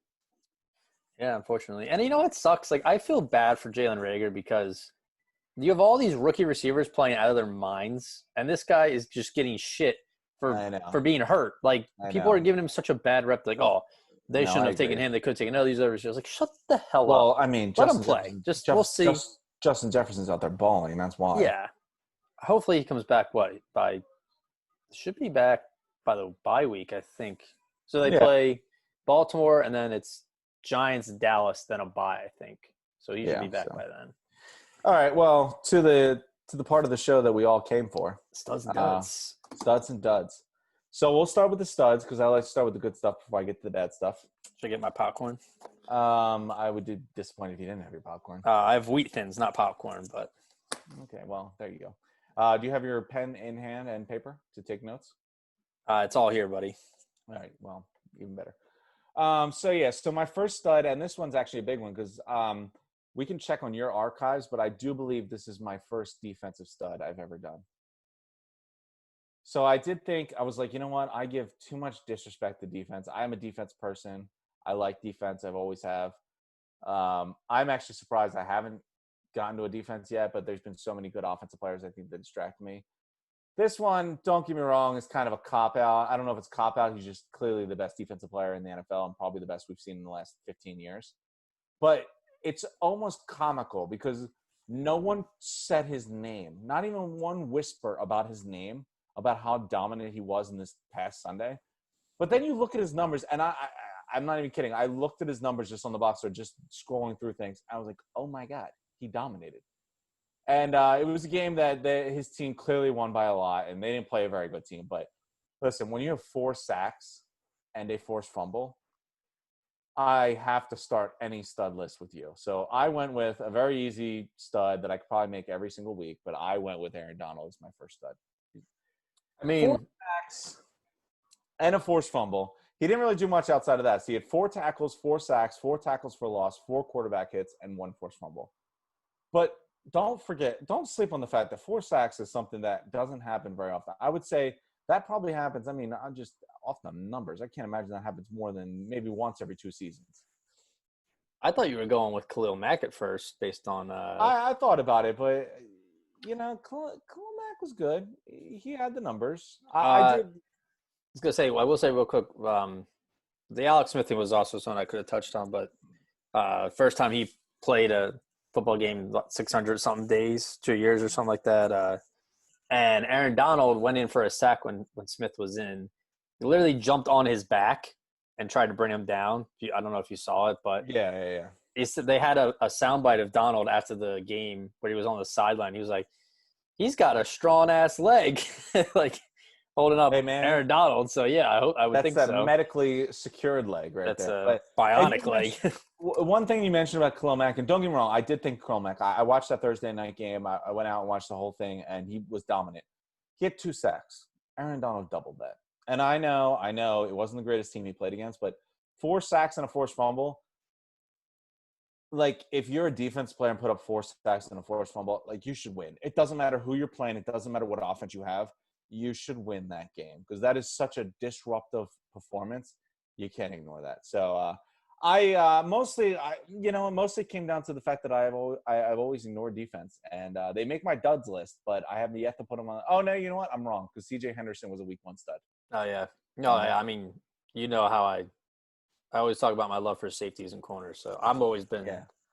Yeah, unfortunately. And you know what sucks? Like, I feel bad for Jalen Reagor because you have all these rookie receivers playing out of their minds, and this guy is just getting shit for being hurt. Like, people are giving him such a bad rep. Like, oh, they shouldn't have taken him. They could have taken these other receivers. Like, shut the hell up. Well, I mean, let him play. We'll see. Justin Jefferson's out there balling. That's why. Yeah. Hopefully he comes back, should be back by the bye week, I think. So they play Baltimore, and then it's Giants, Dallas, then a bye, I think. So he should be back by then. All right. Well, to the part of the show that we all came for. Studs and duds. Studs and duds. So we'll start with the studs because I like to start with the good stuff before I get to the bad stuff. Should I get my popcorn? I would be disappointed if you didn't have your popcorn. I have Wheat Thins, not popcorn, but. Okay. Well, there you go. Do you have your pen in hand and paper to take notes? It's all here, buddy. All right. Well, even better. So my first stud, and this one's actually a big one because we can check on your archives, but I do believe this is my first defensive stud I've ever done. So I did think, I was like, you know what? I give too much disrespect to defense. I'm a defense person. I like defense. I've always have. I'm actually surprised I haven't gotten to a defense yet, but there's been so many good offensive players I think that distract me. This one, don't get me wrong, is kind of a cop-out. I don't know if it's cop-out. He's just clearly the best defensive player in the NFL and probably the best we've seen in the last 15 years. But it's almost comical because no one said his name. Not even one whisper about his name, about how dominant he was in this past Sunday. But then you look at his numbers, and I'm not even kidding. I looked at his numbers just on the box score, just scrolling through things. I was like, oh, my God, he dominated. And it was a game that his team clearly won by a lot, and they didn't play a very good team. But listen, when you have 4 sacks and a forced fumble, I have to start any stud list with you. So I went with a very easy stud that I could probably make every single week, but I went with Aaron Donald as my first stud. I mean, 4 sacks and a forced fumble. He didn't really do much outside of that. So he had 4 tackles, 4 sacks, 4 tackles for loss, 4 quarterback hits, and 1 forced fumble. But don't sleep on the fact that 4 sacks is something that doesn't happen very often. I would say that probably happens. I mean, I'm just off the numbers. I can't imagine that happens more than maybe once every 2 seasons. I thought you were going with Khalil Mack at first based on I thought about it, but, you know, Khalil Mack was good. He had the numbers. I did. I was going to say, I will say real quick, the Alex Smith thing was also something I could have touched on, but first time he played a football game, 600 something days, 2 years or something like that. And Aaron Donald went in for a sack when Smith was in. He literally jumped on his back and tried to bring him down. I don't know if you saw it, but yeah. He said they had a soundbite of Donald after the game where he was on the sideline. He was like, he's got a strong ass leg, like holding up Aaron Donald. So yeah, I would think so. That's a medically secured leg right there. That's a bionic leg. One thing you mentioned about Khalil Mack, and don't get me wrong, I did think Khalil Mack. I watched that Thursday night game. I went out and watched the whole thing, and he was dominant. He had 2 sacks. Aaron Donald doubled that. And I know it wasn't the greatest team he played against, but 4 sacks and a forced fumble. Like, if you're a defense player and put up 4 sacks and a forced fumble, like, you should win. It doesn't matter who you're playing. It doesn't matter what offense you have. You should win that game because that is such a disruptive performance. You can't ignore that. So it mostly came down to the fact that I've always ignored defense, and they make my duds list, but I haven't yet to put them on. Oh no, you know what? I'm wrong because C.J. Henderson was a week 1 stud. Oh yeah, no, I mean, you know how I always talk about my love for safeties and corners, so I've always been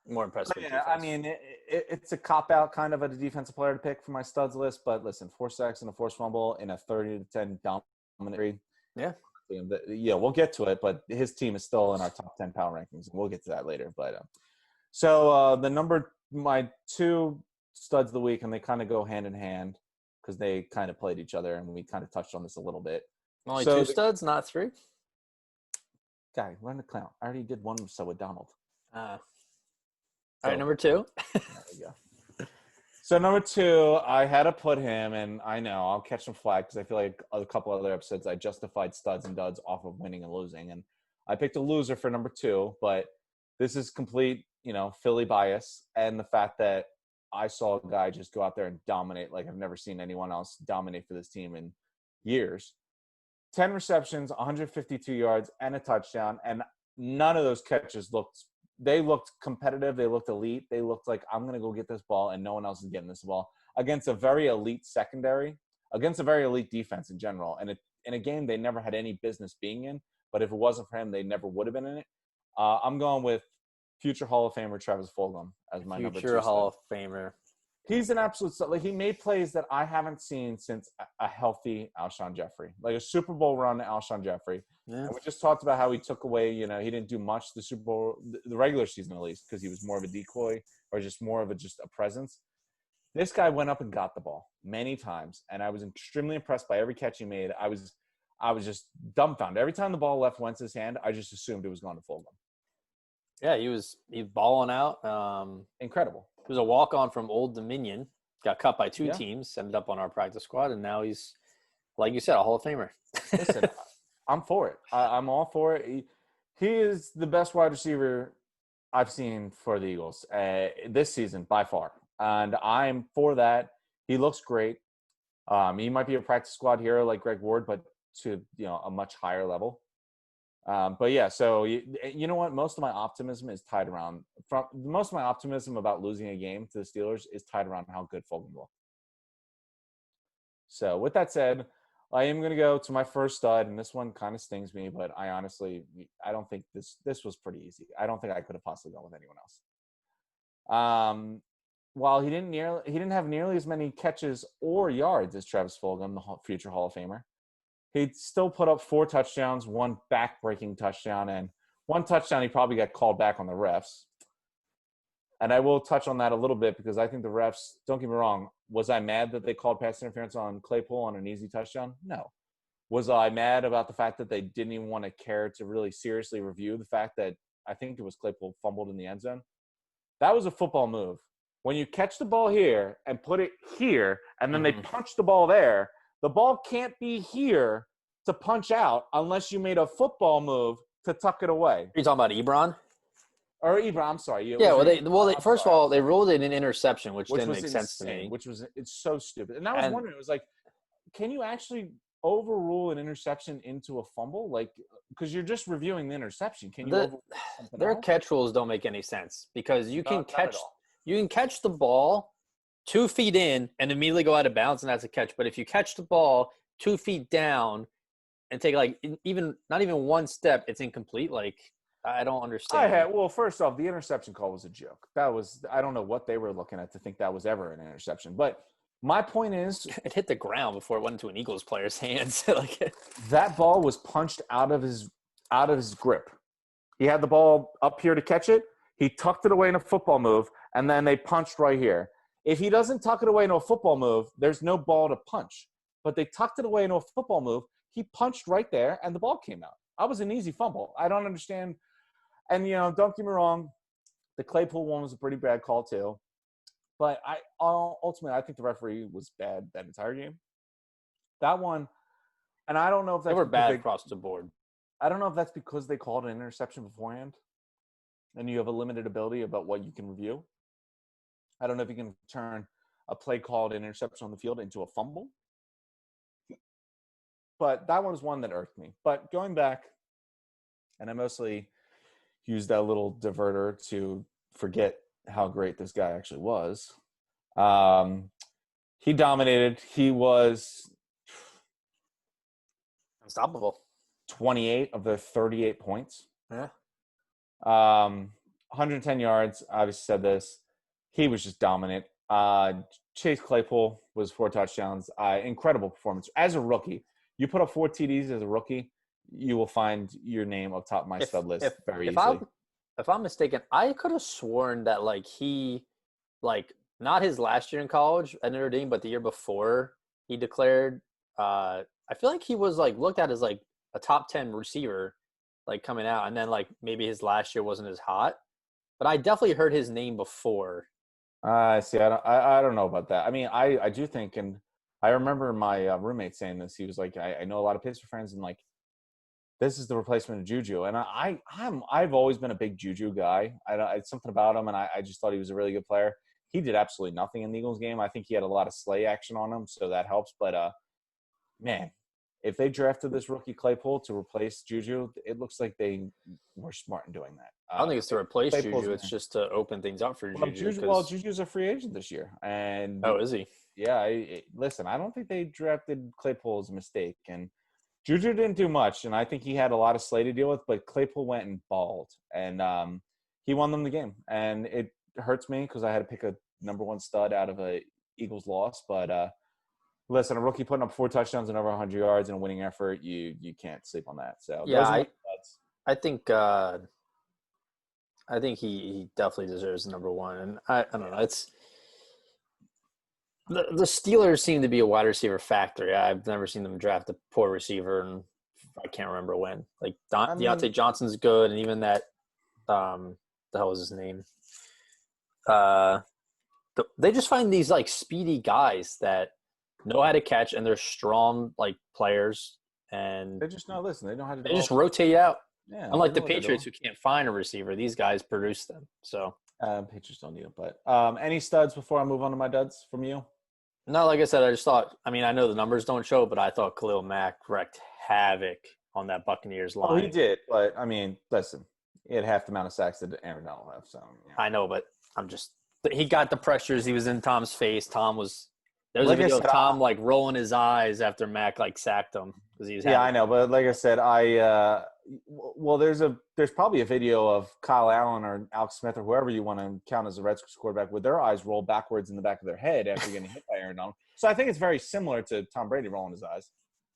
more impressed with defense. I mean, it's a cop-out kind of a defensive player to pick for my studs list, but listen, 4 sacks and a forced fumble in a 30-10 dominant. Yeah, we'll get to it, but his team is still in our top 10 power rankings, and we'll get to that later. But my 2 studs of the week, and they kind of go hand in hand because they kind of played each other, and we kind of touched on this a little bit. Only 2 studs, not 3? Guy, learn to count. I already did 1 so with Donald. All right, number 2. There we go. So number 2, I had to put him, and I know I'll catch some flack because I feel like a couple other episodes I justified studs and duds off of winning and losing, and I picked a loser for number 2. But this is complete, Philly bias, and the fact that I saw a guy just go out there and dominate like I've never seen anyone else dominate for this team in years. 10 receptions, 152 yards, and a touchdown. And none of those catches looked competitive. They looked elite. They looked like, I'm going to go get this ball, and no one else is getting this ball against a very elite secondary, against a very elite defense in general. And in a game they never had any business being in, but if it wasn't for him, they never would have been in it. I'm going with future Hall of Famer Travis Fulgham as my number 2 Future Hall stud. of Famer. He's an absolute stud. Like, he made plays that I haven't seen since a healthy Alshon Jeffrey, like a Super Bowl run to Alshon Jeffrey. Yeah. And we just talked about how he took away, he didn't do much the Super Bowl, the regular season at least, because he was more of a decoy or just more of a presence. This guy went up and got the ball many times, and I was extremely impressed by every catch he made. I was just dumbfounded. Every time the ball left Wentz's hand, I just assumed it was going to Fulgham. Yeah, he was balling out. Incredible. He was a walk-on from Old Dominion. Got cut by 2 teams, ended up on our practice squad, and now he's, like you said, a Hall of Famer. Listen, I'm for it. I'm all for it. He is the best wide receiver I've seen for the Eagles this season by far, and I'm for that. He looks great. He might be a practice squad hero like Greg Ward, but to a much higher level. But yeah, so you know what? Most of my optimism is tied around most of my optimism about losing a game to the Steelers is tied around how good Fulgham looked. So with that said, I am going to go to my first stud, and this one kind of stings me, but I don't think this was pretty easy. I don't think I could have possibly gone with anyone else. While he didn't have nearly as many catches or yards as Travis Fulgham, the future Hall of Famer, he still put up 4 touchdowns, 1 back-breaking touchdown, and 1 touchdown he probably got called back on the refs. And I will touch on that a little bit because I think the refs, don't get me wrong, was I mad that they called pass interference on Claypool on an easy touchdown? No. Was I mad about the fact that they didn't even want to care to really seriously review the fact that I think it was Claypool fumbled in the end zone? That was a football move. When you catch the ball here and put it here, and then they punch the ball there, the ball can't be here to punch out unless you made a football move to tuck it away. Are you talking about Ebron? Or Ebron, I'm sorry. First of all, they ruled it an interception, which didn't make sense to me. It's so stupid. And I was wondering, it was like, can you actually overrule an interception into a fumble? Like, because you're just reviewing the interception. Can you overrule something their else? catch rules don't make any sense because you can catch the ball 2 feet in and immediately go out of bounds, and that's a catch. But if you catch the ball 2 feet down and take not even 1 step, it's incomplete. Like, I don't understand. Well, first off, the interception call was a joke. I don't know what they were looking at to think that was ever an interception. But my point is, it hit the ground before it went into an Eagles player's hands. That ball was punched out of his grip. He had the ball up here to catch it. He tucked it away in a football move, and then they punched right here. If he doesn't tuck it away in a football move, there's no ball to punch. But they tucked it away in a football move. He punched right there, and the ball came out. That was an easy fumble. I don't understand. And, don't get me wrong, the Claypool one was a pretty bad call too. But ultimately, I think the referee was bad that entire game. That one, and I don't know if that's – They were bad across the board. I don't know if that's because they called an interception beforehand and you have a limited ability about what you can review. I don't know if you can turn a play called an interception on the field into a fumble. But that one was one that irked me. But going back, and I mostly used that little diverter to forget how great this guy actually was. He dominated. He was unstoppable. 28 of the 38 points. Yeah. 110 yards. I obviously said this. He was just dominant. Chase Claypool was 4 touchdowns. Incredible performance. As a rookie, you put up 4 TDs as a rookie, you will find your name up top of my stud list very easily. If I'm mistaken, I could have sworn that he not his last year in college at Notre Dame, but the year before he declared. I feel like he was looked at as a top 10 receiver coming out, and then maybe his last year wasn't as hot. But I definitely heard his name before. See, I don't know about that. I mean, I do think, and I remember my roommate saying this. He was like, I know a lot of Pittsburgh fans, and this is the replacement of Juju. And I've always been a big Juju guy. It's something about him, and I just thought he was a really good player. he did absolutely nothing in the Eagles game. I think he had a lot of slay action on him, so that helps. But man, if they drafted this rookie Claypool to replace Juju, it looks like they were smart in doing that. I don't think it's to replace Claypool's Juju. It's just to open things up for Juju. Juju's a free agent this year, and oh, is he? Yeah. Listen, I don't think they drafted Claypool as a mistake, and Juju didn't do much, and I think he had a lot of slay to deal with. But Claypool went and balled, and he won them the game, and it hurts me because I had to pick a number one stud out of a Eagles loss, but. Listen, a rookie putting up 4 touchdowns and over 100 yards in a winning effort, you can't sleep on that. So yeah, I think he definitely deserves number one, and I don't know. It's the Steelers seem to be a wide receiver factory. I've never seen them draft a poor receiver, and I can't remember when. Like Deontay Johnson's good, and even that the hell was his name? They just find these like speedy guys that know how to catch, and they're strong like players, and they just know. Listen, they know how to. They just rotate out. Yeah, unlike the Patriots, who can't find a receiver, these guys produce them. So Patriots don't need them. But any studs before I move on to my duds from you? No, like I said, I just thought. I mean, I know the numbers don't show, but I thought Khalil Mack wreaked havoc on that Buccaneers line. Oh, he did, but I mean, listen, he had half the amount of sacks that Aaron Donald have. So yeah. I know, but he got the pressures. He was in Tom's face. There was a video of Tom like rolling his eyes after Mac like sacked him because he was. Yeah, I know, but like I said, there's probably a video of Kyle Allen or Alex Smith or whoever you want to count as a Redskins quarterback with their eyes rolled backwards in the back of their head after getting hit by Aaron Donald. So I think it's very similar to Tom Brady rolling his eyes.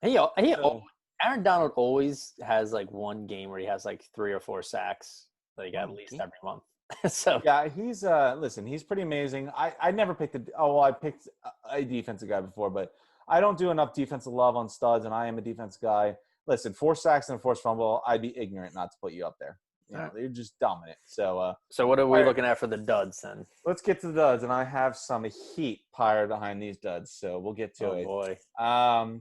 Aaron Donald always has like one game where he has like 3 or 4 sacks, like at least every month. So yeah, he's he's pretty amazing. I never picked I picked a defensive guy before, but I don't do enough defensive love on studs, and I am a defense guy. Listen, 4 sacks and a forced fumble, I'd be ignorant not to put you up there. You know, they're just dominant. So what are we looking at for the duds then? Let's get to the duds, and I have some heat piled behind these duds, so we'll get to it. Oh boy.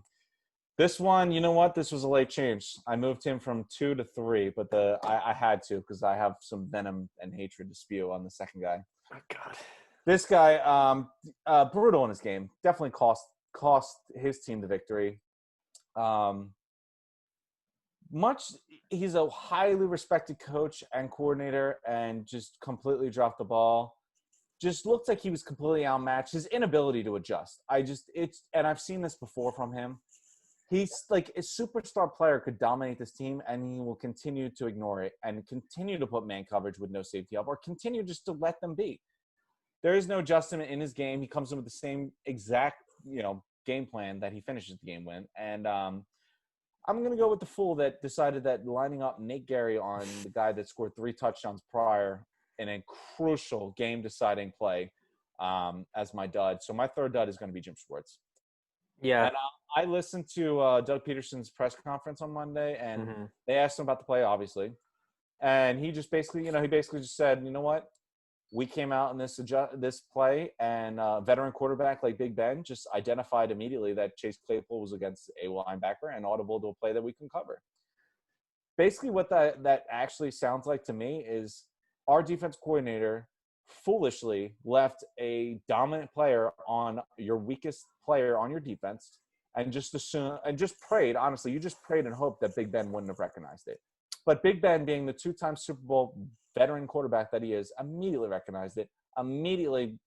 This one, you know what? This was a late change. I moved him from 2 to 3, but I had to because I have some venom and hatred to spew on the second guy. Oh God. This guy, brutal in his game. Definitely cost his team the victory. He's a highly respected coach and coordinator, and just completely dropped the ball. Just looked like he was completely outmatched. His inability to adjust. And I've seen this before from him. He's like a superstar player could dominate this team, and he will continue to ignore it and continue to put man coverage with no safety help, or continue just to let them be. There is no adjustment in his game. He comes in with the same exact, game plan that he finishes the game with. And I'm going to go with the fool that decided that lining up Nate Gary on the guy that scored 3 touchdowns prior in a crucial game-deciding play as my dud. So my third dud is going to be Jim Schwartz. Yeah. And I listened to Doug Peterson's press conference on Monday, and they asked him about the play, obviously. And he just basically, he just said, you know what? We came out in this play, and veteran quarterback like Big Ben just identified immediately that Chase Claypool was against a linebacker and audible to a play that we can cover. Basically, what that actually sounds like to me is our defense coordinator foolishly left a dominant player on your weakest player on your defense and just prayed, honestly, you just prayed and hoped that Big Ben wouldn't have recognized it. But Big Ben, being the 2-time Super Bowl veteran quarterback that he is, immediately recognized it, immediately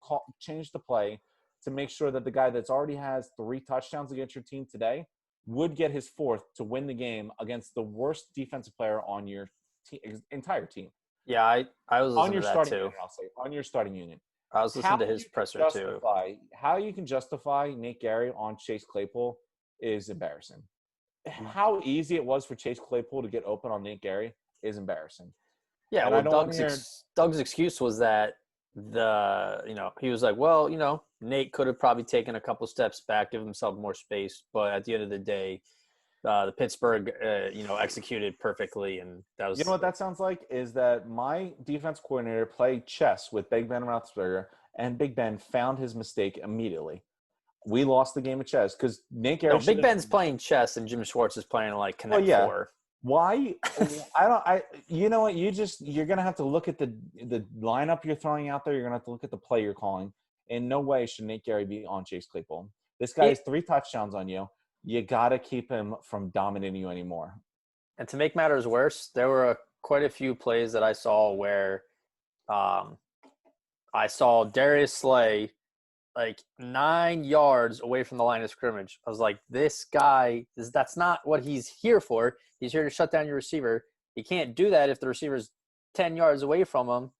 changed the play to make sure that the guy that's already has 3 touchdowns against your team today would get his 4th to win the game against the worst defensive player on your entire team. Yeah, I was listening to that too. Unit, I'll say, on your starting unit. I was listening to his presser too. How you can justify Nate Gary on Chase Claypool is embarrassing. How easy it was for Chase Claypool to get open on Nate Gary is embarrassing. Yeah, well, Doug's excuse was that he was like, well, Nate could have probably taken a couple steps back, give himself more space, but at the end of the day, the Pittsburgh, executed perfectly, and that was. You know what that sounds like is that my defense coordinator played chess with Big Ben Roethlisberger, and Big Ben found his mistake immediately. We lost the game of chess because Nate Gary. No, Big Ben's playing chess, and Jim Schwartz is playing like Connect 4. Why? You know what? You're gonna have to look at the lineup you're throwing out there. You're gonna have to look at the play you're calling. in no way should Nate Gary be on Chase Claypool. This guy has 3 touchdowns on you. You got to keep him from dominating you anymore. And to make matters worse, there were quite a few plays that I saw where I saw Darius Slay like 9 yards away from the line of scrimmage. I was like, this guy, that's not what he's here for. He's here to shut down your receiver. He can't do that if the receiver's 10 yards away from him.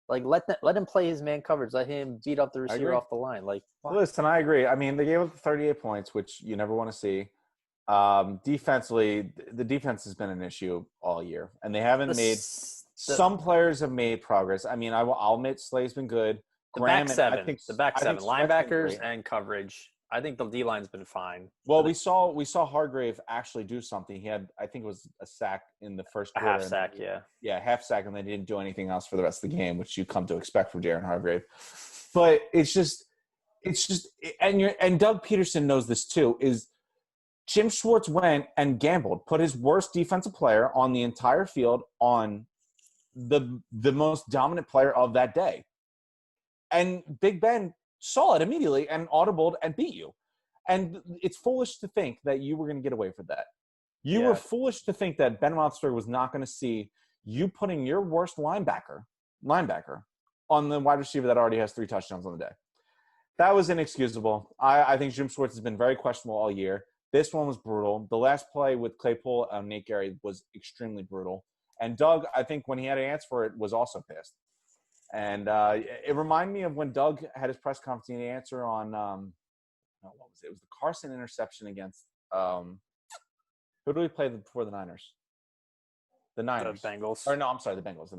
Like, let him play his man coverage. Let him beat up the receiver off the line. Like, listen, I agree. I mean, they gave up 38 points, which you never want to see. Defensively, the defense has been an issue all year, and they haven't made. Some players have made progress. I mean, I'll admit Slay's been good. The back seven, linebackers and coverage. I think the D line's been fine. Well, we saw Hargrave actually do something. He had, I think it was a sack in the first quarter. A half sack, yeah. Yeah, half sack, and they didn't do anything else for the rest of the game, which you come to expect from Darren Hargrave. But it's just, and Doug Peterson knows this too, is Jim Schwartz went and gambled, put his worst defensive player on the entire field on the most dominant player of that day. And Big Ben saw it immediately and audibled and beat you. And it's foolish to think that you were going to get away with that. You were foolish to think that Ben Roethlisberger was not going to see you putting your worst linebacker on the wide receiver that already has 3 touchdowns on the day. That was inexcusable. I think Jim Schwartz has been very questionable all year. This one was brutal. The last play with Claypool and Nate Gary was extremely brutal. And Doug, I think when he had an answer for it, was also pissed. And it reminded me of when Doug had his press conference and he answered on what was it? It was the Carson interception against who did we play before the Niners? The Niners. The Bengals. Or no, I'm sorry, the Bengals.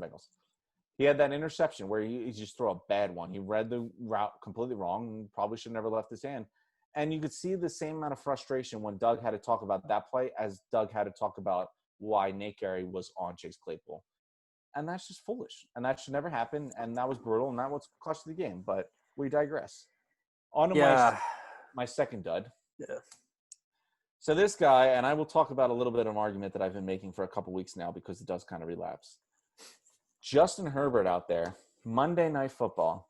He had that interception where he just threw a bad one. He read the route completely wrong and probably should have never left his hand. And you could see the same amount of frustration when Doug had to talk about that play as Doug had to talk about why Nate Gary was on Chase Claypool. And that's just foolish. And that should never happen. And that was brutal. And that was cost of the game. But we digress. On to my second dud. Yeah. So this guy, and I will talk about a little bit of an argument that I've been making for a couple weeks now because it does kind of relapse. Justin Herbert out there, Monday Night Football,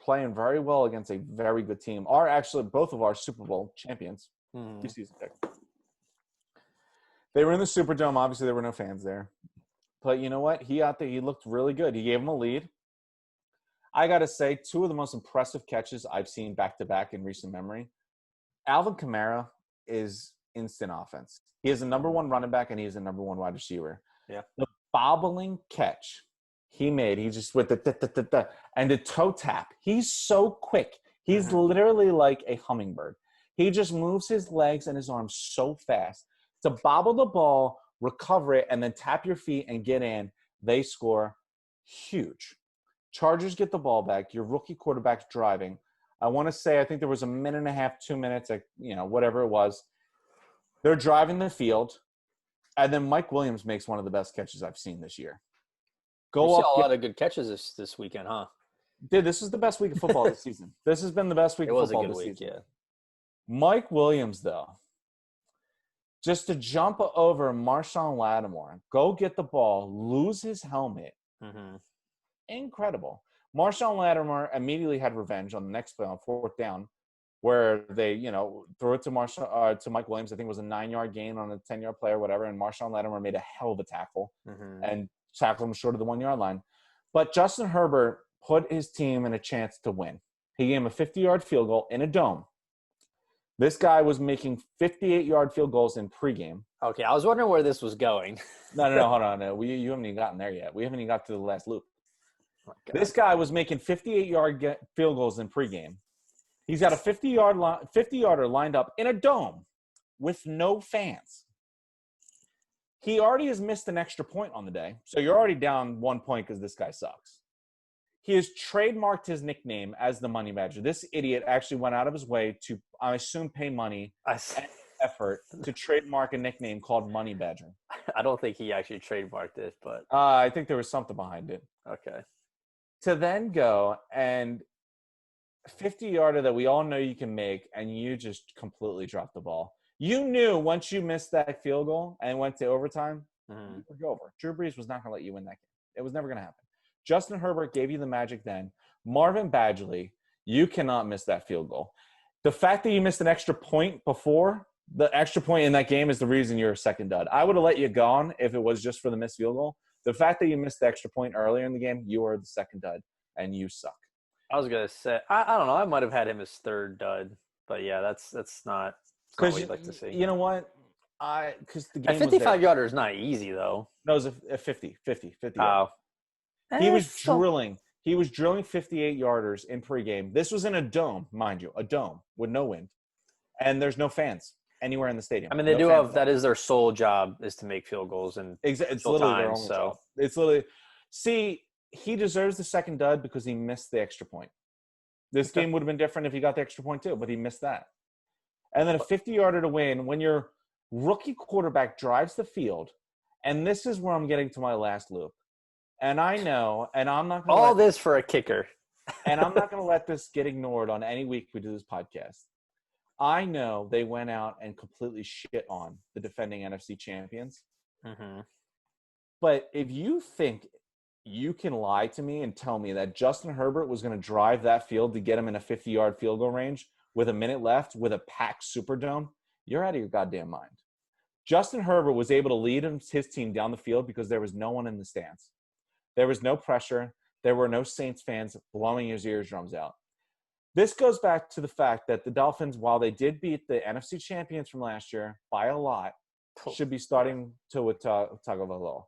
playing very well against a very good team. Both of our Super Bowl champions. Season pick. They were in the Superdome. Obviously, there were no fans there. But you know what? He out there, he looked really good. He gave him a lead. I got to say, 2 of the most impressive catches I've seen back-to-back in recent memory. Alvin Kamara is instant offense. He is the number 1 running back, and he is the number 1 wide receiver. Yeah. The bobbling catch he made, he just with the and the toe tap. He's so quick. He's literally like a hummingbird. He just moves his legs and his arms so fast. To bobble the ball, recover it, and then tap your feet and get in, they score huge. Chargers get the ball back. Your rookie quarterback's driving. I want to say, I think there was a minute and a half, 2 minutes, whatever it was. They're driving the field, and then Mike Williams makes one of the best catches I've seen this year. You saw a lot of good catches this weekend, huh? Dude, this is the best week of football this season. This has been the best week of football this season. Yeah. Mike Williams, though, just to jump over Marshawn Lattimore, go get the ball, lose his helmet. Incredible. Marshawn Lattimore immediately had revenge on the next play on 4th down, where they, threw it to Mike Williams. I think it was a 9-yard gain on a 10-yard play or whatever, and Marshawn Lattimore made a hell of a tackle and tackled him short of the 1-yard line. But Justin Herbert put his team in a chance to win. He gave him a 50-yard field goal in a dome. This guy was making 58-yard field goals in pregame. Okay, I was wondering where this was going. No, hold on. No. You haven't even gotten there yet. We haven't even got to the last loop. This guy was making 58-yard field goals in pregame. He's got a 50-yarder lined up in a dome with no fans. He already has missed an extra point on the day, so you're already down 1 point because this guy sucks. He has trademarked his nickname as the Money Badger. This idiot actually went out of his way to, I assume, pay money and effort to trademark a nickname called Money Badger. I don't think he actually trademarked it, but I think there was something behind it. Okay. To then go and 50-yarder that we all know you can make, and you just completely dropped the ball. You knew once you missed that field goal and went to overtime, you would go over. Drew Brees was not going to let you win that game. It was never going to happen. Justin Herbert gave you the magic then. Marvin Badgley, you cannot miss that field goal. The fact that you missed an extra point before, the extra point in that game is the reason you're a second dud. I would have let you go if it was just for the missed field goal. The fact that you missed the extra point earlier in the game, you are the second dud, and you suck. I was gonna say I don't know. I might have had him as third dud, but yeah, that's not what you'd like to see. You know what? Because the game a 55 yarder is not easy though. No, it was a 50. Oh, He was drilling. He was drilling 58-yarders in pregame. This was in a dome, mind you, a dome with no wind, and there's no fans anywhere in the stadium. I mean, they do have that is their sole job is to make field goals, and it's literally their only job. It's literally he deserves the second dud because he missed the extra point. This game would have been different if he got the extra point too, but he missed that. And then a 50-yarder to win when your rookie quarterback drives the field, and this is where I'm getting to my last loop. And I know, and I'm not going to all this for a kicker. And I'm not going to let this get ignored on any week we do this podcast. I know they went out and completely shit on the defending NFC champions. Mm-hmm. But if you think you can lie to me and tell me that Justin Herbert was going to drive that field to get him in a 50-yard field goal range with a minute left with a packed Superdome, you're out of your goddamn mind. Justin Herbert was able to lead his team down the field because there was no one in the stands. There was no pressure. There were no Saints fans blowing his eardrums out. This goes back to the fact that the Dolphins, while they did beat the NFC champions from last year by a lot, should be starting to Tagovailoa.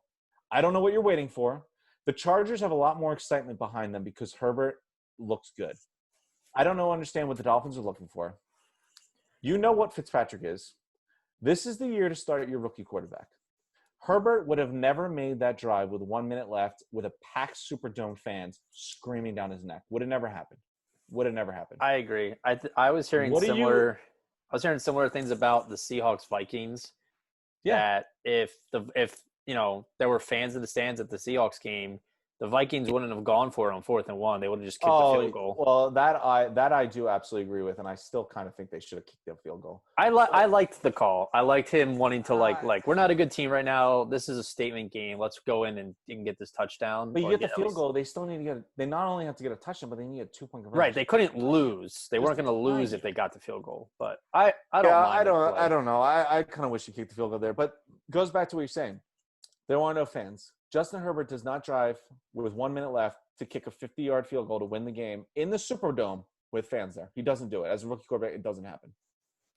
I don't know what you're waiting for. The Chargers have a lot more excitement behind them because Herbert looks good. I don't understand what the Dolphins are looking for. You know what Fitzpatrick is. This is the year to start your rookie quarterback. Herbert would have never made that drive with 1 minute left with a packed Superdome fans screaming down his neck. Would have never happened. I agree. I was hearing similar. I was hearing similar things about the Seahawks Vikings. Yeah. That if there were fans in the stands at the Seahawks game, the Vikings wouldn't have gone for it on 4th and 1. They would have just kicked the field goal. Well, that I do absolutely agree with, and I still kind of think they should have kicked the field goal. I liked the call. I liked him wanting to like we're not a good team right now. This is a statement game. Let's go in and get this touchdown. But you get the field goal. They still need to get. They not only have to get a touchdown, but they need a 2-point conversion. Right. They couldn't lose. They weren't going to lose if they got the field goal. But I don't know. I kind of wish you kicked the field goal there. But goes back to what you're saying. There are no fans. Justin Herbert does not drive with 1 minute left to kick a 50-yard field goal to win the game in the Superdome with fans there. He doesn't do it. As a rookie quarterback, it doesn't happen.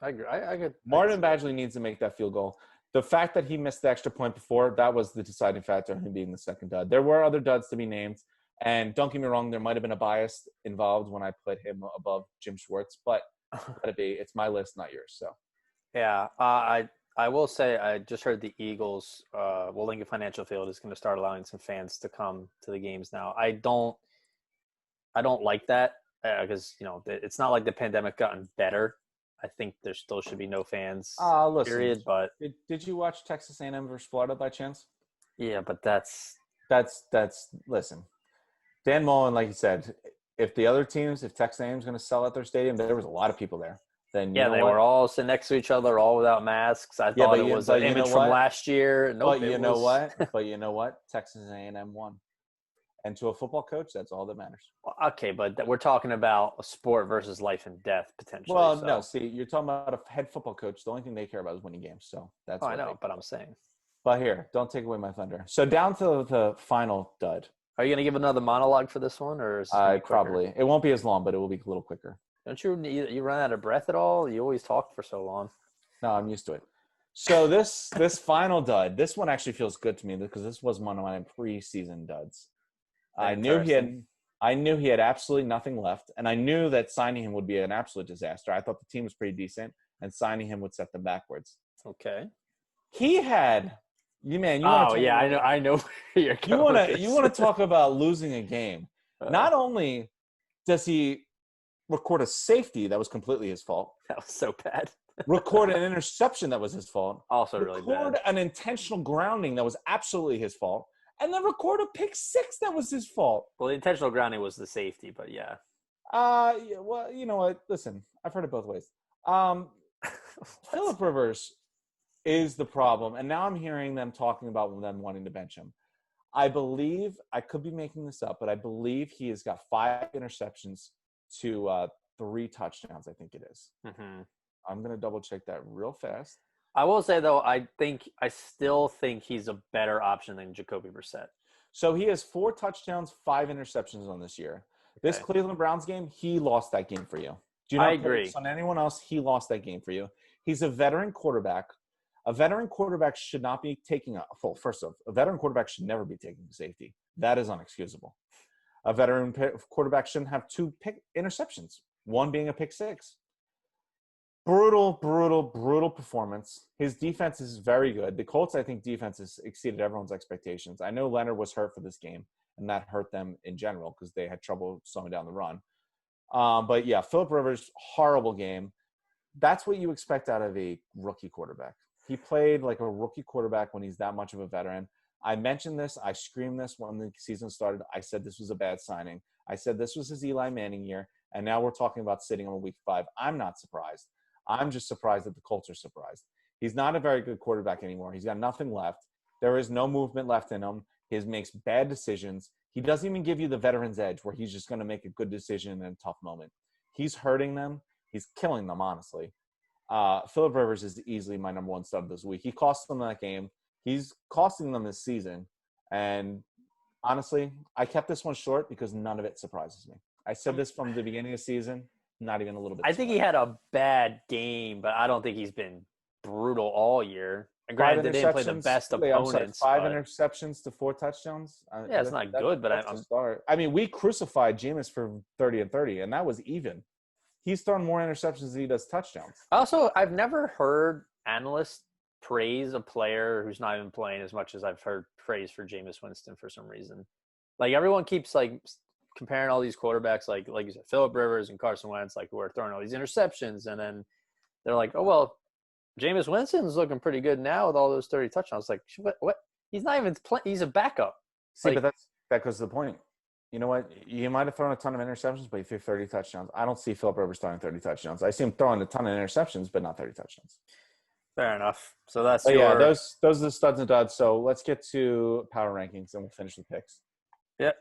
I agree. Marvin Badgley needs to make that field goal. The fact that he missed the extra point before, that was the deciding factor in him being the second dud. There were other duds to be named. And don't get me wrong, there might have been a bias involved when I put him above Jim Schwartz. But it's my list, not yours. So, yeah, I will say I just heard the Eagles, Lincoln Financial Field is going to start allowing some fans to come to the games now. I don't like that because it's not like the pandemic gotten better. I think there still should be no fans. Period. But did you watch Texas A&M versus Florida by chance? Yeah, but that's listen. Dan Mullen, like you said, if Texas A&M is going to sell at their stadium, there was a lot of people there. Then they were all sitting next to each other, all without masks. I thought it was an image from last year. But you know what? Texas A&M won. And to a football coach, that's all that matters. Okay, but we're talking about a sport versus life and death potentially. Well, no, see, you're talking about a head football coach. The only thing they care about is winning games. So that's I know, but I'm saying. But here, don't take away my thunder. So down to the final dud. Are you going to give another monologue for this one, or is it probably? It won't be as long, but it will be a little quicker. Don't you run out of breath at all? You always talk for so long. No, I'm used to it. So this final dud, this one actually feels good to me because this was one of my preseason duds. I knew he had absolutely nothing left, and I knew that signing him would be an absolute disaster. I thought the team was pretty decent, and signing him would set them backwards. Okay. He had I know where you're going. You want to talk about losing a game. Not only does he record a safety that was completely his fault. That was so bad. Record an interception that was his fault. Also really bad. Record an intentional grounding that was absolutely his fault. And then record a pick six that was his fault. Well, the intentional grounding was the safety, but yeah. Well, you know what? Listen, I've heard it both ways. Phillip Rivers is the problem. And now I'm hearing them talking about them wanting to bench him. I believe, I could be making this up, but I believe he has got 5 interceptions to 3 touchdowns, I think it is. Mm-hmm. I'm going to double check that real fast. I will say, though, I still think he's a better option than Jacoby Brissett. So he has 4 touchdowns, 5 interceptions on this year. This Okay. Cleveland Browns game, he lost that game for you. Do you I not agree. focus on anyone else? He lost that game for you. He's a veteran quarterback. A veteran quarterback should not be taking first off, a veteran quarterback should never be taking safety. That is unexcusable. A veteran quarterback shouldn't have 2 interceptions, one being a pick 6. Brutal performance. His defense is very good. The Colts, I think, defense has exceeded everyone's expectations. I know Leonard was hurt for this game, and that hurt them in general because they had trouble slowing down the run. But yeah, Phillip Rivers, horrible game. That's what you expect out of a rookie quarterback. He played like a rookie quarterback when he's that much of a veteran. I mentioned this. I screamed this when the season started. I said this was a bad signing. I said this was his Eli Manning year, and now we're talking about sitting on week 5. I'm not surprised. I'm just surprised that the Colts are surprised. He's not a very good quarterback anymore. He's got nothing left. There is no movement left in him. He makes bad decisions. He doesn't even give you the veteran's edge where he's just going to make a good decision in a tough moment. He's hurting them. He's killing them, honestly. Phillip Rivers is easily my number 1 stud this week. He cost them that game. He's costing them this season. And honestly, I kept this one short because none of it surprises me. I said this from the beginning of the season. Not even a little bit. I think he had a bad game, but I don't think he's been brutal all year. And granted, they didn't play the best opponents. 5 interceptions to 4 touchdowns. Yeah, it's not good, but I'm start. I mean, we crucified Jameis for 30-30, and that was even. He's thrown more interceptions than he does touchdowns. Also, I've never heard analysts praise a player who's not even playing as much as I've heard praise for Jameis Winston for some reason. Like, everyone keeps, like, comparing all these quarterbacks, like you said, Phillip Rivers and Carson Wentz, like, who are throwing all these interceptions, and then they're like, oh, well, Jameis Winston's looking pretty good now with all those 30 touchdowns. Like, what? He's not even playing. He's a backup. See, but that goes to the point. You know what? You might have thrown a ton of interceptions, but you threw 30 touchdowns. I don't see Phillip Rivers throwing 30 touchdowns. I see him throwing a ton of interceptions, but not 30 touchdowns. Fair enough. So that's yeah, those are the studs and duds. So let's get to power rankings, and we'll finish with picks. Yeah.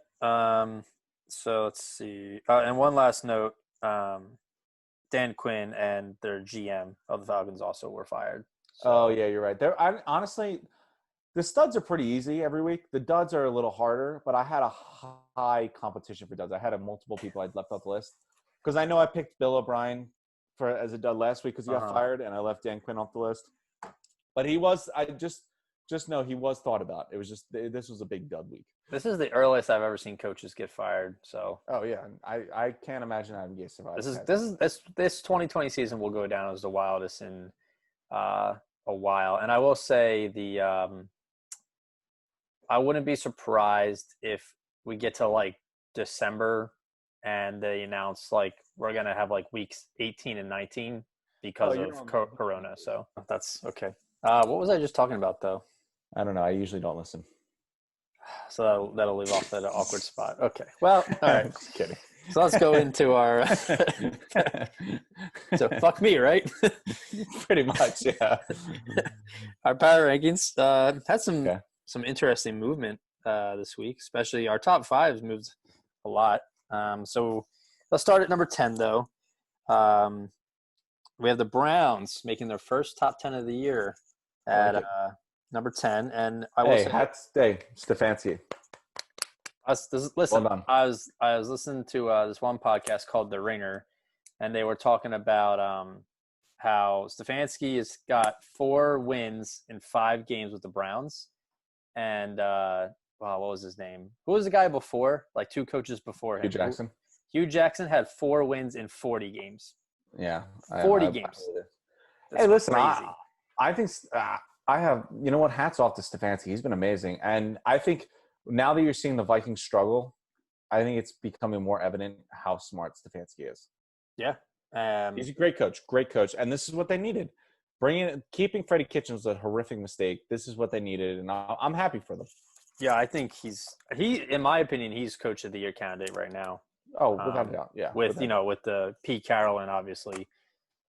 So let's see. And one last note, Dan Quinn and their GM of the Falcons also were fired. So. Oh, yeah, you're right. Honestly, the studs are pretty easy every week. The duds are a little harder, but I had a high competition for duds. I had multiple people I'd left off the list because I know I picked Bill O'Brien as a dud last week because he got fired, and I left Dan Quinn off the list. But I just know he was thought about. It was just this was a big dud week. This is the earliest I've ever seen coaches get fired. So. Oh yeah, I can't imagine having Gay survive. This 2020 season will go down as the wildest in a while, and I will say I wouldn't be surprised if we get to like December and they announce like we're gonna have like weeks 18 and 19 because of Corona. So that's okay. What was I just talking about though? I don't know. I usually don't listen. So that'll leave off that awkward spot. Okay. Well, all right. Just kidding. So let's go into our so fuck me, right? Pretty much, yeah. Our power rankings had some interesting movement this week, especially our top 5 moved a lot. So let's start at number 10 though. We have the Browns making their first top 10 of the year at number 10, and I will say, Stefanski. Listen, well done. I was listening to this one podcast called The Ringer, and they were talking about how Stefanski has got 4 wins in 5 games with the Browns, and what was his name? Who was the guy before? Like 2 coaches before him. Hugh Jackson. Hugh Jackson had 4 wins in 40 games. Yeah, 40 games. Hey, listen, I think I have. You know what? Hats off to Stefanski. He's been amazing, and I think now that you're seeing the Vikings struggle, I think it's becoming more evident how smart Stefanski is. Yeah, he's a great coach, and this is what they needed. Keeping Freddie Kitchens was a horrific mistake. This is what they needed, and I'm happy for them. Yeah, I think in my opinion, he's coach of the year candidate right now. Oh, without a doubt, yeah. With the Pete Carroll and obviously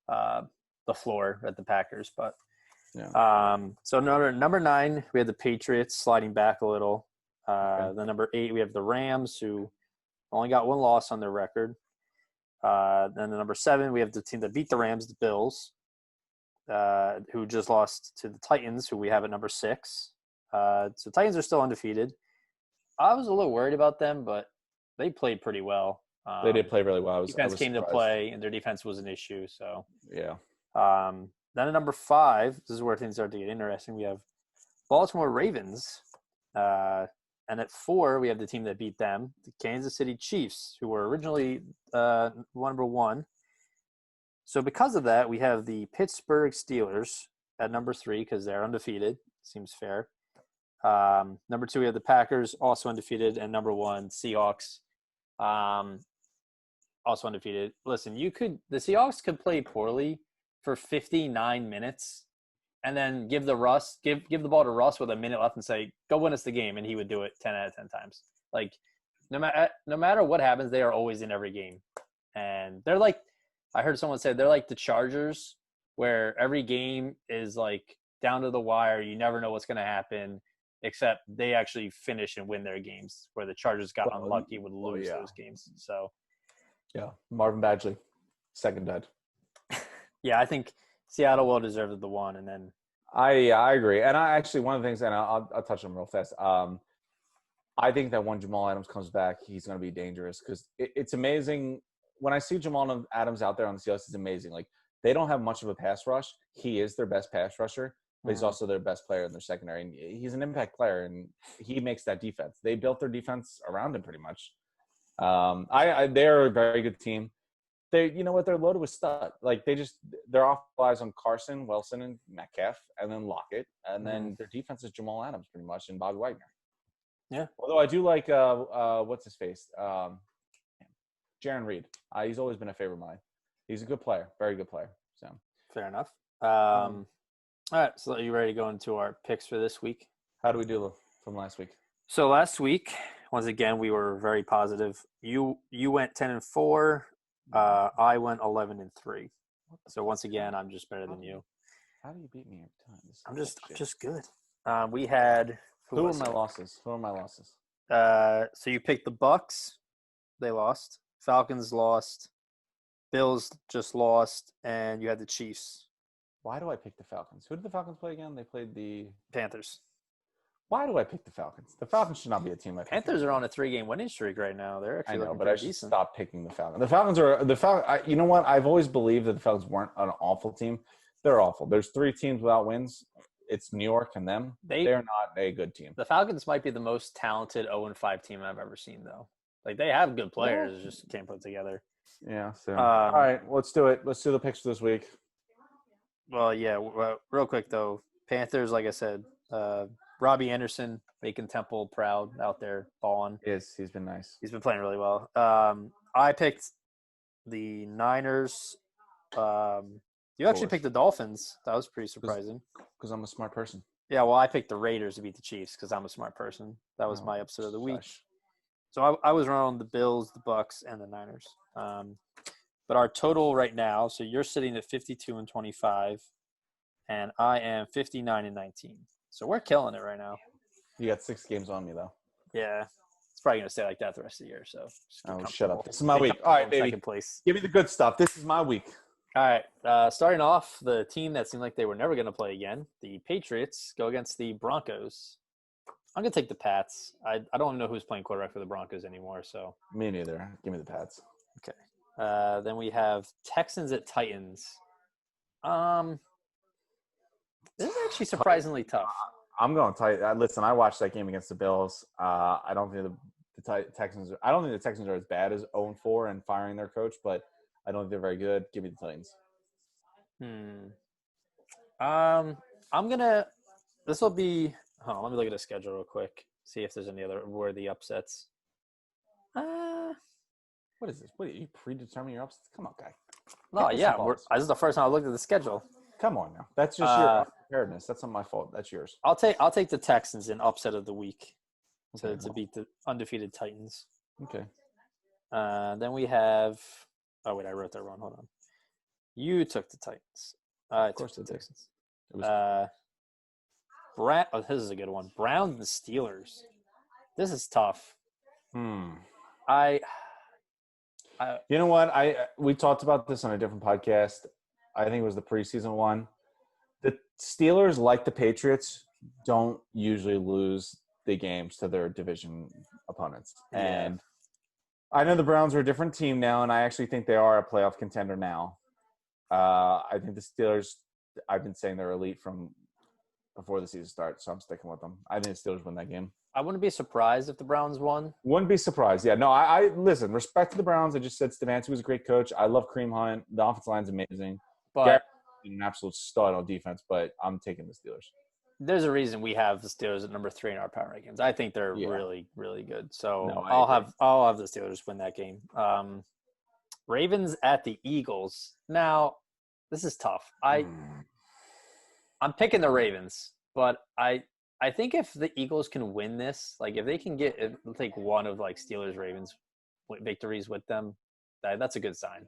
the floor at the Packers, but yeah. So number 9, we had the Patriots sliding back a little. Then number 8, we have the Rams, who only got one loss on their record. Then the number 7, we have the team that beat the Rams, the Bills, who just lost to the Titans, who we have at number 6. So Titans are still undefeated. I was a little worried about them, but they played pretty well. They did play really well. Defense came to play, and their defense was an issue. So yeah. Then at number 5, this is where things start to get interesting. We have Baltimore Ravens. And at 4, we have the team that beat them, the Kansas City Chiefs, who were originally number 1. So because of that, we have the Pittsburgh Steelers at number 3 because they're undefeated. Seems fair. Number 2, we have the Packers, also undefeated, and number 1, Seahawks, also undefeated. Listen, the Seahawks could play poorly for 59 minutes and then give the ball to Russ with a minute left and say, go win us the game, and he would do it 10 out of 10 times. Like, no matter what happens, they are always in every game. And they're like, I heard someone say, they're like the Chargers, where every game is like down to the wire. You never know what's going to happen, except they actually finish and win their games, where the Chargers got unlucky would lose those games. So, yeah, Marvin Badgley, second dead. Yeah, I think Seattle well deserved the 1, and then I agree. And I actually, one of the things, and I'll touch on them real fast. I think that when Jamal Adams comes back, he's going to be dangerous because it's amazing. When I see Jamal Adams out there on the Seahawks, it's amazing. Like, they don't have much of a pass rush. He is their best pass rusher, but he's also their best player in their secondary. And he's an impact player, and he makes that defense. They built their defense around him pretty much. They're a very good team. You know what? They're loaded with stud. Like, they're off eyes on Carson, Wilson, and Metcalf, and then Lockett, and then their defense is Jamal Adams pretty much, and Bobby Wagner. Yeah. Although I do like what's his face, Jaron Reed. He's always been a favorite of mine. He's a good player, very good player. So fair enough. All right, so are you ready to go into our picks for this week? How do we do from last week? So last week, once again, we were very positive. You went 10-4. I went 11-3. So once again, I'm just better than you. How do you beat me every time? I'm just good. We had who are my losses? So you picked the Bucks. They lost. Falcons lost. Bills just lost, and you had the Chiefs. Why do I pick the Falcons? Who did the Falcons play again? They played the Panthers. Why do I pick the Falcons? The Falcons should not be a team I pick. Panthers are on a 3-game winning streak right now. They're actually looking pretty decent. Stop picking the Falcons. The Falcons are you know what? I've always believed that the Falcons weren't an awful team. They're awful. There's 3 teams without wins. It's New York and them. They're not a good team. The Falcons might be the most talented 0-5 team I've ever seen, though. Like, they have good players, just can't put it together. Yeah. So all right, let's do it. Let's do the picks for this week. Well, yeah. Real quick though, Panthers, like I said, Robbie Anderson making Temple proud out there balling. Yes, he's been nice. He's been playing really well. I picked the Niners. You actually picked the Dolphins. That was pretty surprising. Because I'm a smart person. Yeah, well, I picked the Raiders to beat the Chiefs because I'm a smart person. That was my upset of the week. So I was wrong on the Bills, the Bucks, and the Niners. But our total right now, so you're sitting at 52-25, and I am 59-19. So we're killing it right now. You got 6 games on me, though. Yeah. It's probably going to stay like that the rest of the year. So shut up. This is my week. All right, baby. Second place. Give me the good stuff. This is my week. All right. Starting off, the team that seemed like they were never going to play again, the Patriots, go against the Broncos. I'm going to take the Pats. I don't know who's playing quarterback for the Broncos anymore. So me neither. Give me the Pats. Okay. Then we have Texans at Titans. This is actually surprisingly tough. I'm going Titans. Listen, I watched that game against the Bills. I don't think the Texans. I don't think the Texans are as bad as 0-4 and firing their coach, but I don't think they're very good. Give me the Titans. I'm gonna. This will be. Let me look at the schedule real quick. See if there's any other worthy upsets. What is this? What are you predetermining your upsets? Come on, guy. No, yeah. This is the first time I looked at the schedule. Come on now. That's just your preparedness. That's not my fault. That's yours. I'll take the Texans in upset of the week to beat the undefeated Titans. Okay. Then we have. Oh wait, I wrote that wrong. Hold on. You took the Titans. I took the Texans. This is a good one. Browns and Steelers. This is tough. Hmm. I You know what? We talked about this on a different podcast. I think it was the preseason one. The Steelers, like the Patriots, don't usually lose the games to their division opponents. Yeah. And I know the Browns are a different team now, and I actually think they are a playoff contender now. I think the Steelers, I've been saying they're elite from before the season starts, so I'm sticking with them. I think the Steelers win that game. I wouldn't be surprised if the Browns won. Wouldn't be surprised. Yeah, no, I listen, respect to the Browns. I just said Stefanski was a great coach. I love Kareem Hunt. The offensive line's amazing. But An absolute stud on defense, but I'm taking the Steelers. there's a reason we have the Steelers at number 3 in our power rankings. I think they're really, really good. So No, I'll have the Steelers win that game. Ravens at the Eagles. Now, this is tough. I'm picking the Ravens, but I think if the Eagles can win this, like if they can take one of like Steelers Ravens victories with them, that's a good sign.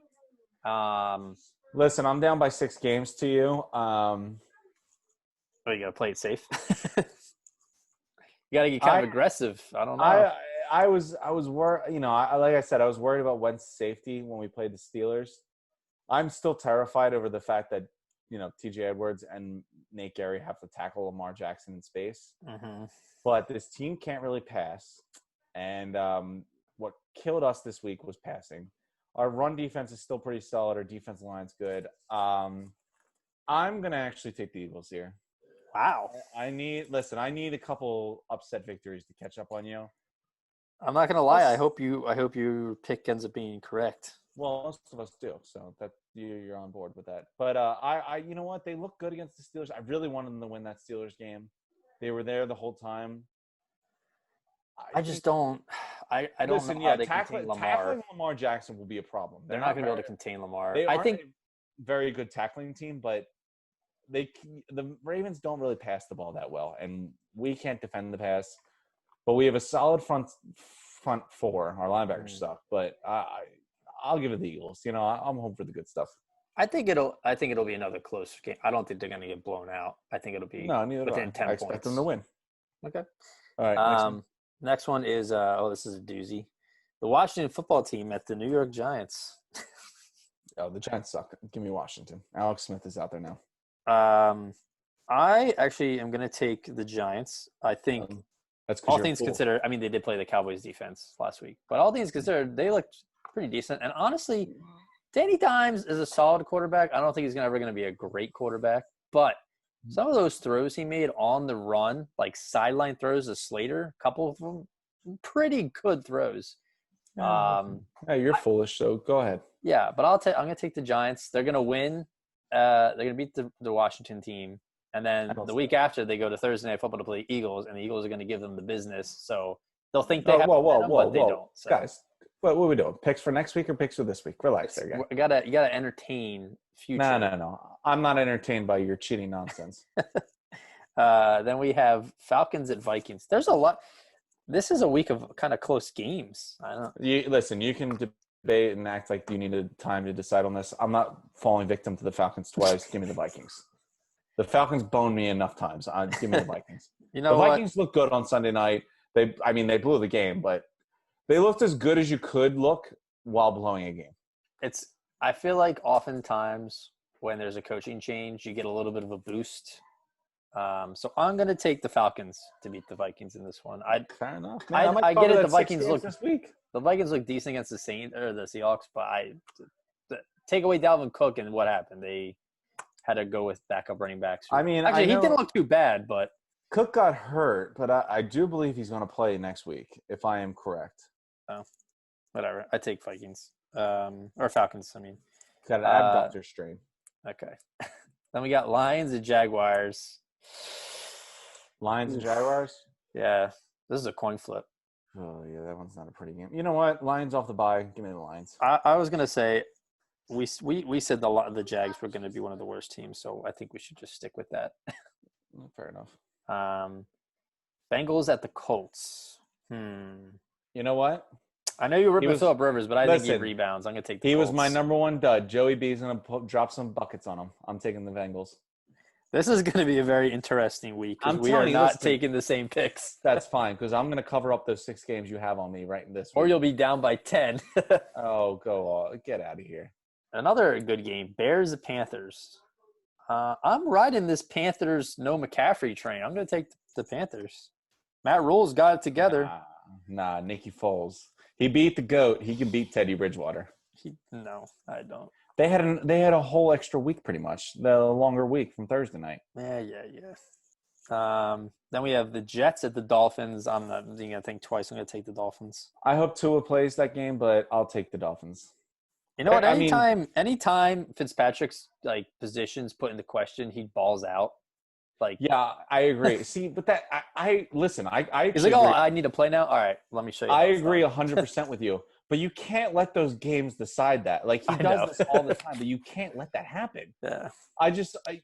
Listen, I'm down by 6 games to you. Oh, you gotta play it safe. You gotta get kind of aggressive. I don't know. I was worried. You know, like I said, I was worried about Wentz's safety when we played the Steelers. I'm still terrified over the fact that T.J. Edwards and Nate Gary have to tackle Lamar Jackson in space. Mm-hmm. But this team can't really pass, and what killed us this week was passing. Our run defense is still pretty solid. Our defensive line's good. I'm gonna actually take the Eagles here. Wow. I need a couple upset victories to catch up on you. I'm not gonna lie. I hope your pick ends up being correct. Well, most of us do, so that you're on board with that. But you know what? They look good against the Steelers. I really wanted them to win that Steelers game. They were there the whole time. I just don't. I don't know how they contain Lamar. Tackling Lamar Jackson will be a problem. They're not going to be able to contain Lamar. I think a very good tackling team, but the Ravens don't really pass the ball that well, and we can't defend the pass. But we have a solid front four. Our linebackers suck, but I'll give it the Eagles. I'm hoping for the good stuff. I think it'll be another close game. I don't think they're going to get blown out. I think it'll be within 10 points. I expect them to win. Okay. All right. Next one is this is a doozy. The Washington football team at the New York Giants. Oh, the Giants suck. Give me Washington. Alex Smith is out there now. I actually am going to take the Giants. I think that's all things considered. I mean, they did play the Cowboys defense last week, but all things considered, they looked pretty decent. And honestly, Danny Dimes is a solid quarterback. I don't think he's ever going to be a great quarterback, but some of those throws he made on the run, like sideline throws to Slater, a couple of them, pretty good throws. Hey, you're foolish, so go ahead. Yeah, but I'm going to take the Giants. They're going to win. They're going to beat the Washington team. And then the week after, they go to Thursday Night Football to play the Eagles, and the Eagles are going to give them the business. So they'll think they have but they don't. So. Guys, what are we doing? Picks for next week or picks for this week? Relax there, guys. You gotta entertain future. No. I'm not entertained by your cheating nonsense. Then we have Falcons at Vikings. There's a lot. This is a week of kind of close games. I don't. Listen, you can debate and act like you needed time to decide on this. I'm not falling victim to the Falcons twice. Give me the Vikings. The Falcons boned me enough times. Give me the Vikings. The Vikings look good on Sunday night. They blew the game, but they looked as good as you could look while blowing a game. I feel like oftentimes when there's a coaching change, you get a little bit of a boost. So I'm going to take the Falcons to beat the Vikings in this one. Fair enough. I get it. The Vikings look this week. The Vikings look decent against the Seahawks, but take away Dalvin Cook and what happened? They had to go with backup running backs. I mean, actually, he didn't look too bad, but Cook got hurt. But I do believe he's going to play next week, if I am correct. Oh, whatever. I take Vikings or Falcons. I mean, got an abductor strain. Okay. Then we got Lions and Jaguars. Lions and Jaguars? Yeah. This is a coin flip. Oh, yeah, that one's not a pretty game. You know what? Lions off the bye. Give me the Lions. I was going to say we said the Jags were going to be one of the worst teams, so I think we should just stick with that. Fair enough. Bengals at the Colts. You know what? I know you were ripping Phillip Rivers, but I think he rebounds. I'm going to take the Colts. He was my number one dud. Joey B's going to drop some buckets on him. I'm taking the Bengals. This is going to be a very interesting week because we are not taking the same picks. That's fine because I'm going to cover up those 6 games you have on me right in this week. Or you'll be down by 10. Oh, go on. Get out of here. Another good game, Bears-Panthers. I'm riding this Panthers no McCaffrey train. I'm going to take the Panthers. Matt Rule's got it together. Nah, Nicky Foles. He beat the GOAT. He can beat Teddy Bridgewater. No, I don't. They had a whole extra week pretty much, the longer week from Thursday night. Yeah. Then we have the Jets at the Dolphins. I'm not going to think twice. I'm going to take the Dolphins. I hope Tua plays that game, but I'll take the Dolphins. You know what? Anytime Fitzpatrick's like positions put into question, he balls out. Like, yeah, I agree. See, but that I listen. I he's like, I need to play now. All right, let me show you. I agree 100% with you. But you can't let those games decide that. Like he does this all the time, but you can't let that happen. Yeah.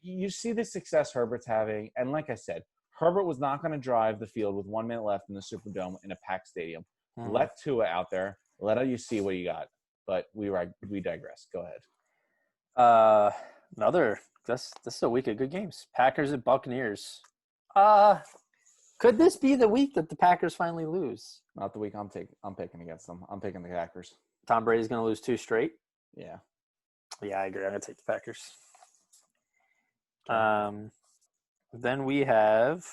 You see the success Herbert's having, and like I said, Herbert was not going to drive the field with 1 minute left in the Superdome in a packed stadium. Let Tua out there. Let you see what you got. But we digress. Go ahead. This is a week of good games. Packers and Buccaneers. Could this be the week that the Packers finally lose? Not the week I'm picking against them. I'm picking the Packers. Tom Brady's going to lose 2 straight? Yeah. Yeah, I agree. I'm going to take the Packers. Then we have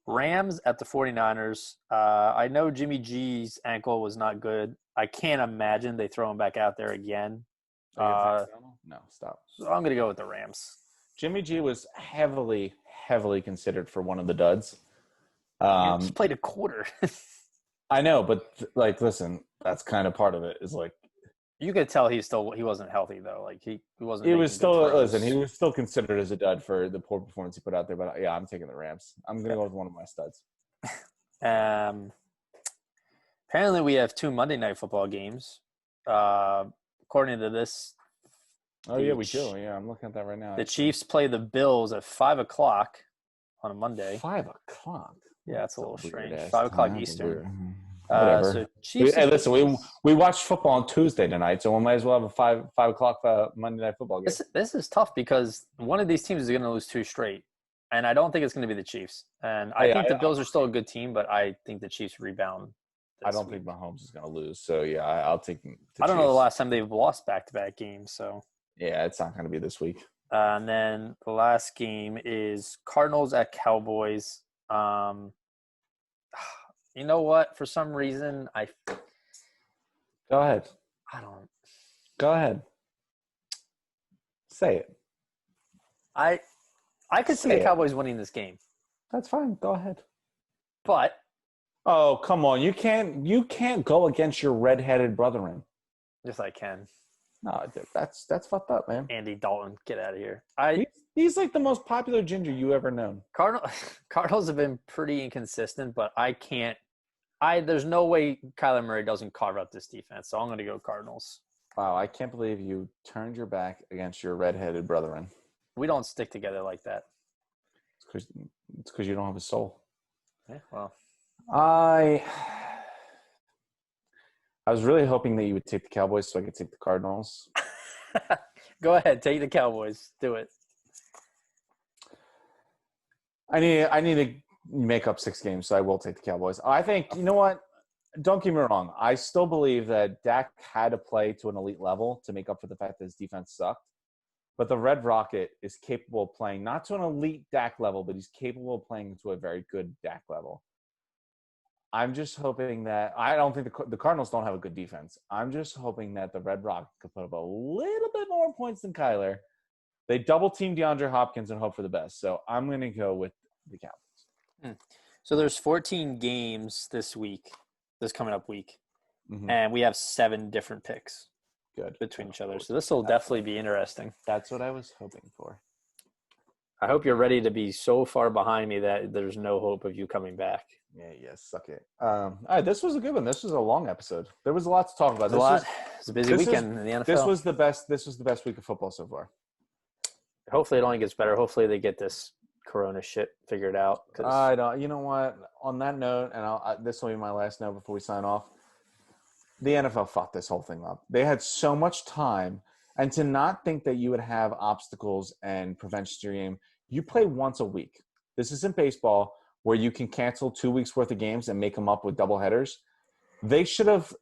Rams at the 49ers. I know Jimmy G's ankle was not good. I can't imagine they throw him back out there again. No, stop. So I'm going to go with the Rams. Jimmy G was heavily considered for one of the duds. He just played a quarter. I know, but listen, that's kind of part of it. Is like you could tell he wasn't healthy though. Like he wasn't. He was still considered as a dud for the poor performance he put out there. But yeah, I'm taking the Rams. I'm going to go with one of my studs. Apparently, we have 2 Monday Night Football games. According to this. Oh, yeah, we do. Yeah, I'm looking at that right now. The Chiefs play the Bills at 5 o'clock on a Monday. 5 o'clock? Yeah, that's a little strange. 5 o'clock Eastern. Whatever. So Chiefs listen, we watched football on Tuesday tonight, so we might as well have a 5 o'clock Monday Night Football game. This is tough because one of these teams is going to lose 2 straight, and I don't think it's going to be the Chiefs. And I think the Bills are still a good team, but I think the Chiefs rebound. I don't think Mahomes is going to lose, so yeah, I'll take the I don't know the last time they've lost back-to-back games, so. Yeah, it's not going to be this week. And then the last game is Cardinals at Cowboys. You know what? For some reason, Go ahead. Go ahead. Say it. I could see the Cowboys winning this game. That's fine. Go ahead. But. Oh, come on. You can't go against your redheaded brethren. Yes, I can. No, that's fucked up, man. Andy Dalton, get out of here. He's like the most popular ginger you ever known. Cardinals have been pretty inconsistent, but I can't. There's no way Kyler Murray doesn't carve up this defense, so I'm going to go Cardinals. Wow, I can't believe you turned your back against your redheaded brethren. We don't stick together like that. It's because you don't have a soul. Yeah, well. I was really hoping that you would take the Cowboys so I could take the Cardinals. Go ahead, take the Cowboys. Do it. I need to make up 6 games, so I will take the Cowboys. I think, you know what? Don't get me wrong. I still believe that Dak had to play to an elite level to make up for the fact that his defense sucked. But the Red Rocket is capable of playing not to an elite Dak level, but he's capable of playing to a very good Dak level. I'm just hoping that – I don't think the Cardinals don't have a good defense. I'm just hoping that the Red Rocket could put up a little bit more points than Kyler. They double-team DeAndre Hopkins and hope for the best. So I'm going to go with the Cowboys. So there's 14 games this coming up week. And we have 7 different picks between each other. So this will definitely be interesting. That's what I was hoping for. I hope you're ready to be so far behind me that there's no hope of you coming back. Yeah, suck it. All right, this was a good one. This was a long episode. There was a lot to talk about. It's a busy weekend in the NFL. This was the best week of football so far. Hopefully it only gets better. Hopefully they get this Corona shit figured out. I don't. You know what? On that note, and this will be my last note before we sign off. The NFL fucked this whole thing up. They had so much time And to not think that you would have obstacles and preventions to your game, you play once a week. This isn't baseball where you can cancel 2 weeks worth of games and make them up with double headers. They should have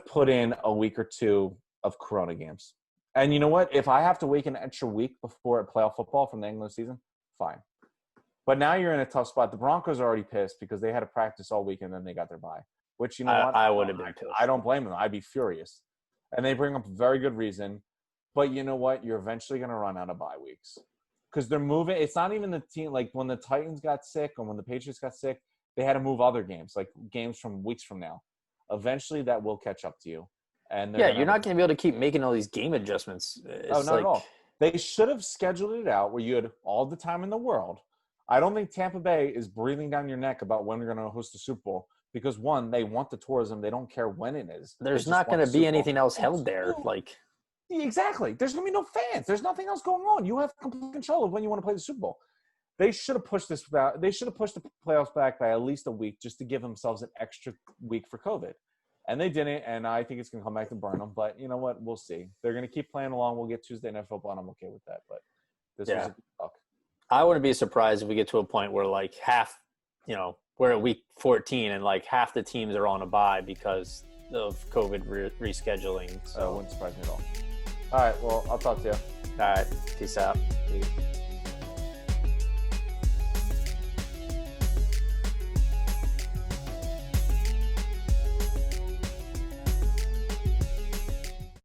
put in a week or two of Corona games. And you know what? If I have to wait an extra week before playoff football from the end of the season, fine. But now you're in a tough spot. The Broncos are already pissed because they had to practice all week and then they got their bye. Which, you know what? I would have been pissed. I don't blame them. I'd be furious. And they bring up a very good reason. But you know what? You're eventually going to run out of bye weeks. Because they're moving. It's not even the team. Like when the Titans got sick or when the Patriots got sick, they had to move other games, like games from weeks from now. Eventually that will catch up to you. And yeah, you're not going to be able to keep making all these game adjustments. Not at all. They should have scheduled it out where you had all the time in the world. I don't think Tampa Bay is breathing down your neck about when we're going to host the Super Bowl because, one, they want the tourism. They don't care when it is. There's not going to be anything else held there. Exactly. There's going to be no fans. There's nothing else going on. You have complete control of when you want to play the Super Bowl. They should have pushed this back. They should have pushed the playoffs back by at least a week just to give themselves an extra week for COVID. And they didn't, and I think it's going to come back to burn them. But you know what? We'll see. They're going to keep playing along. We'll get Tuesday Night Football, and I'm okay with that. But this was a good talk. I wouldn't be surprised if we get to a point where we're at week 14 and half the teams are on a bye because of COVID rescheduling. So it wouldn't surprise me at all. All right, well, I'll talk to you. All right, peace out. Peace.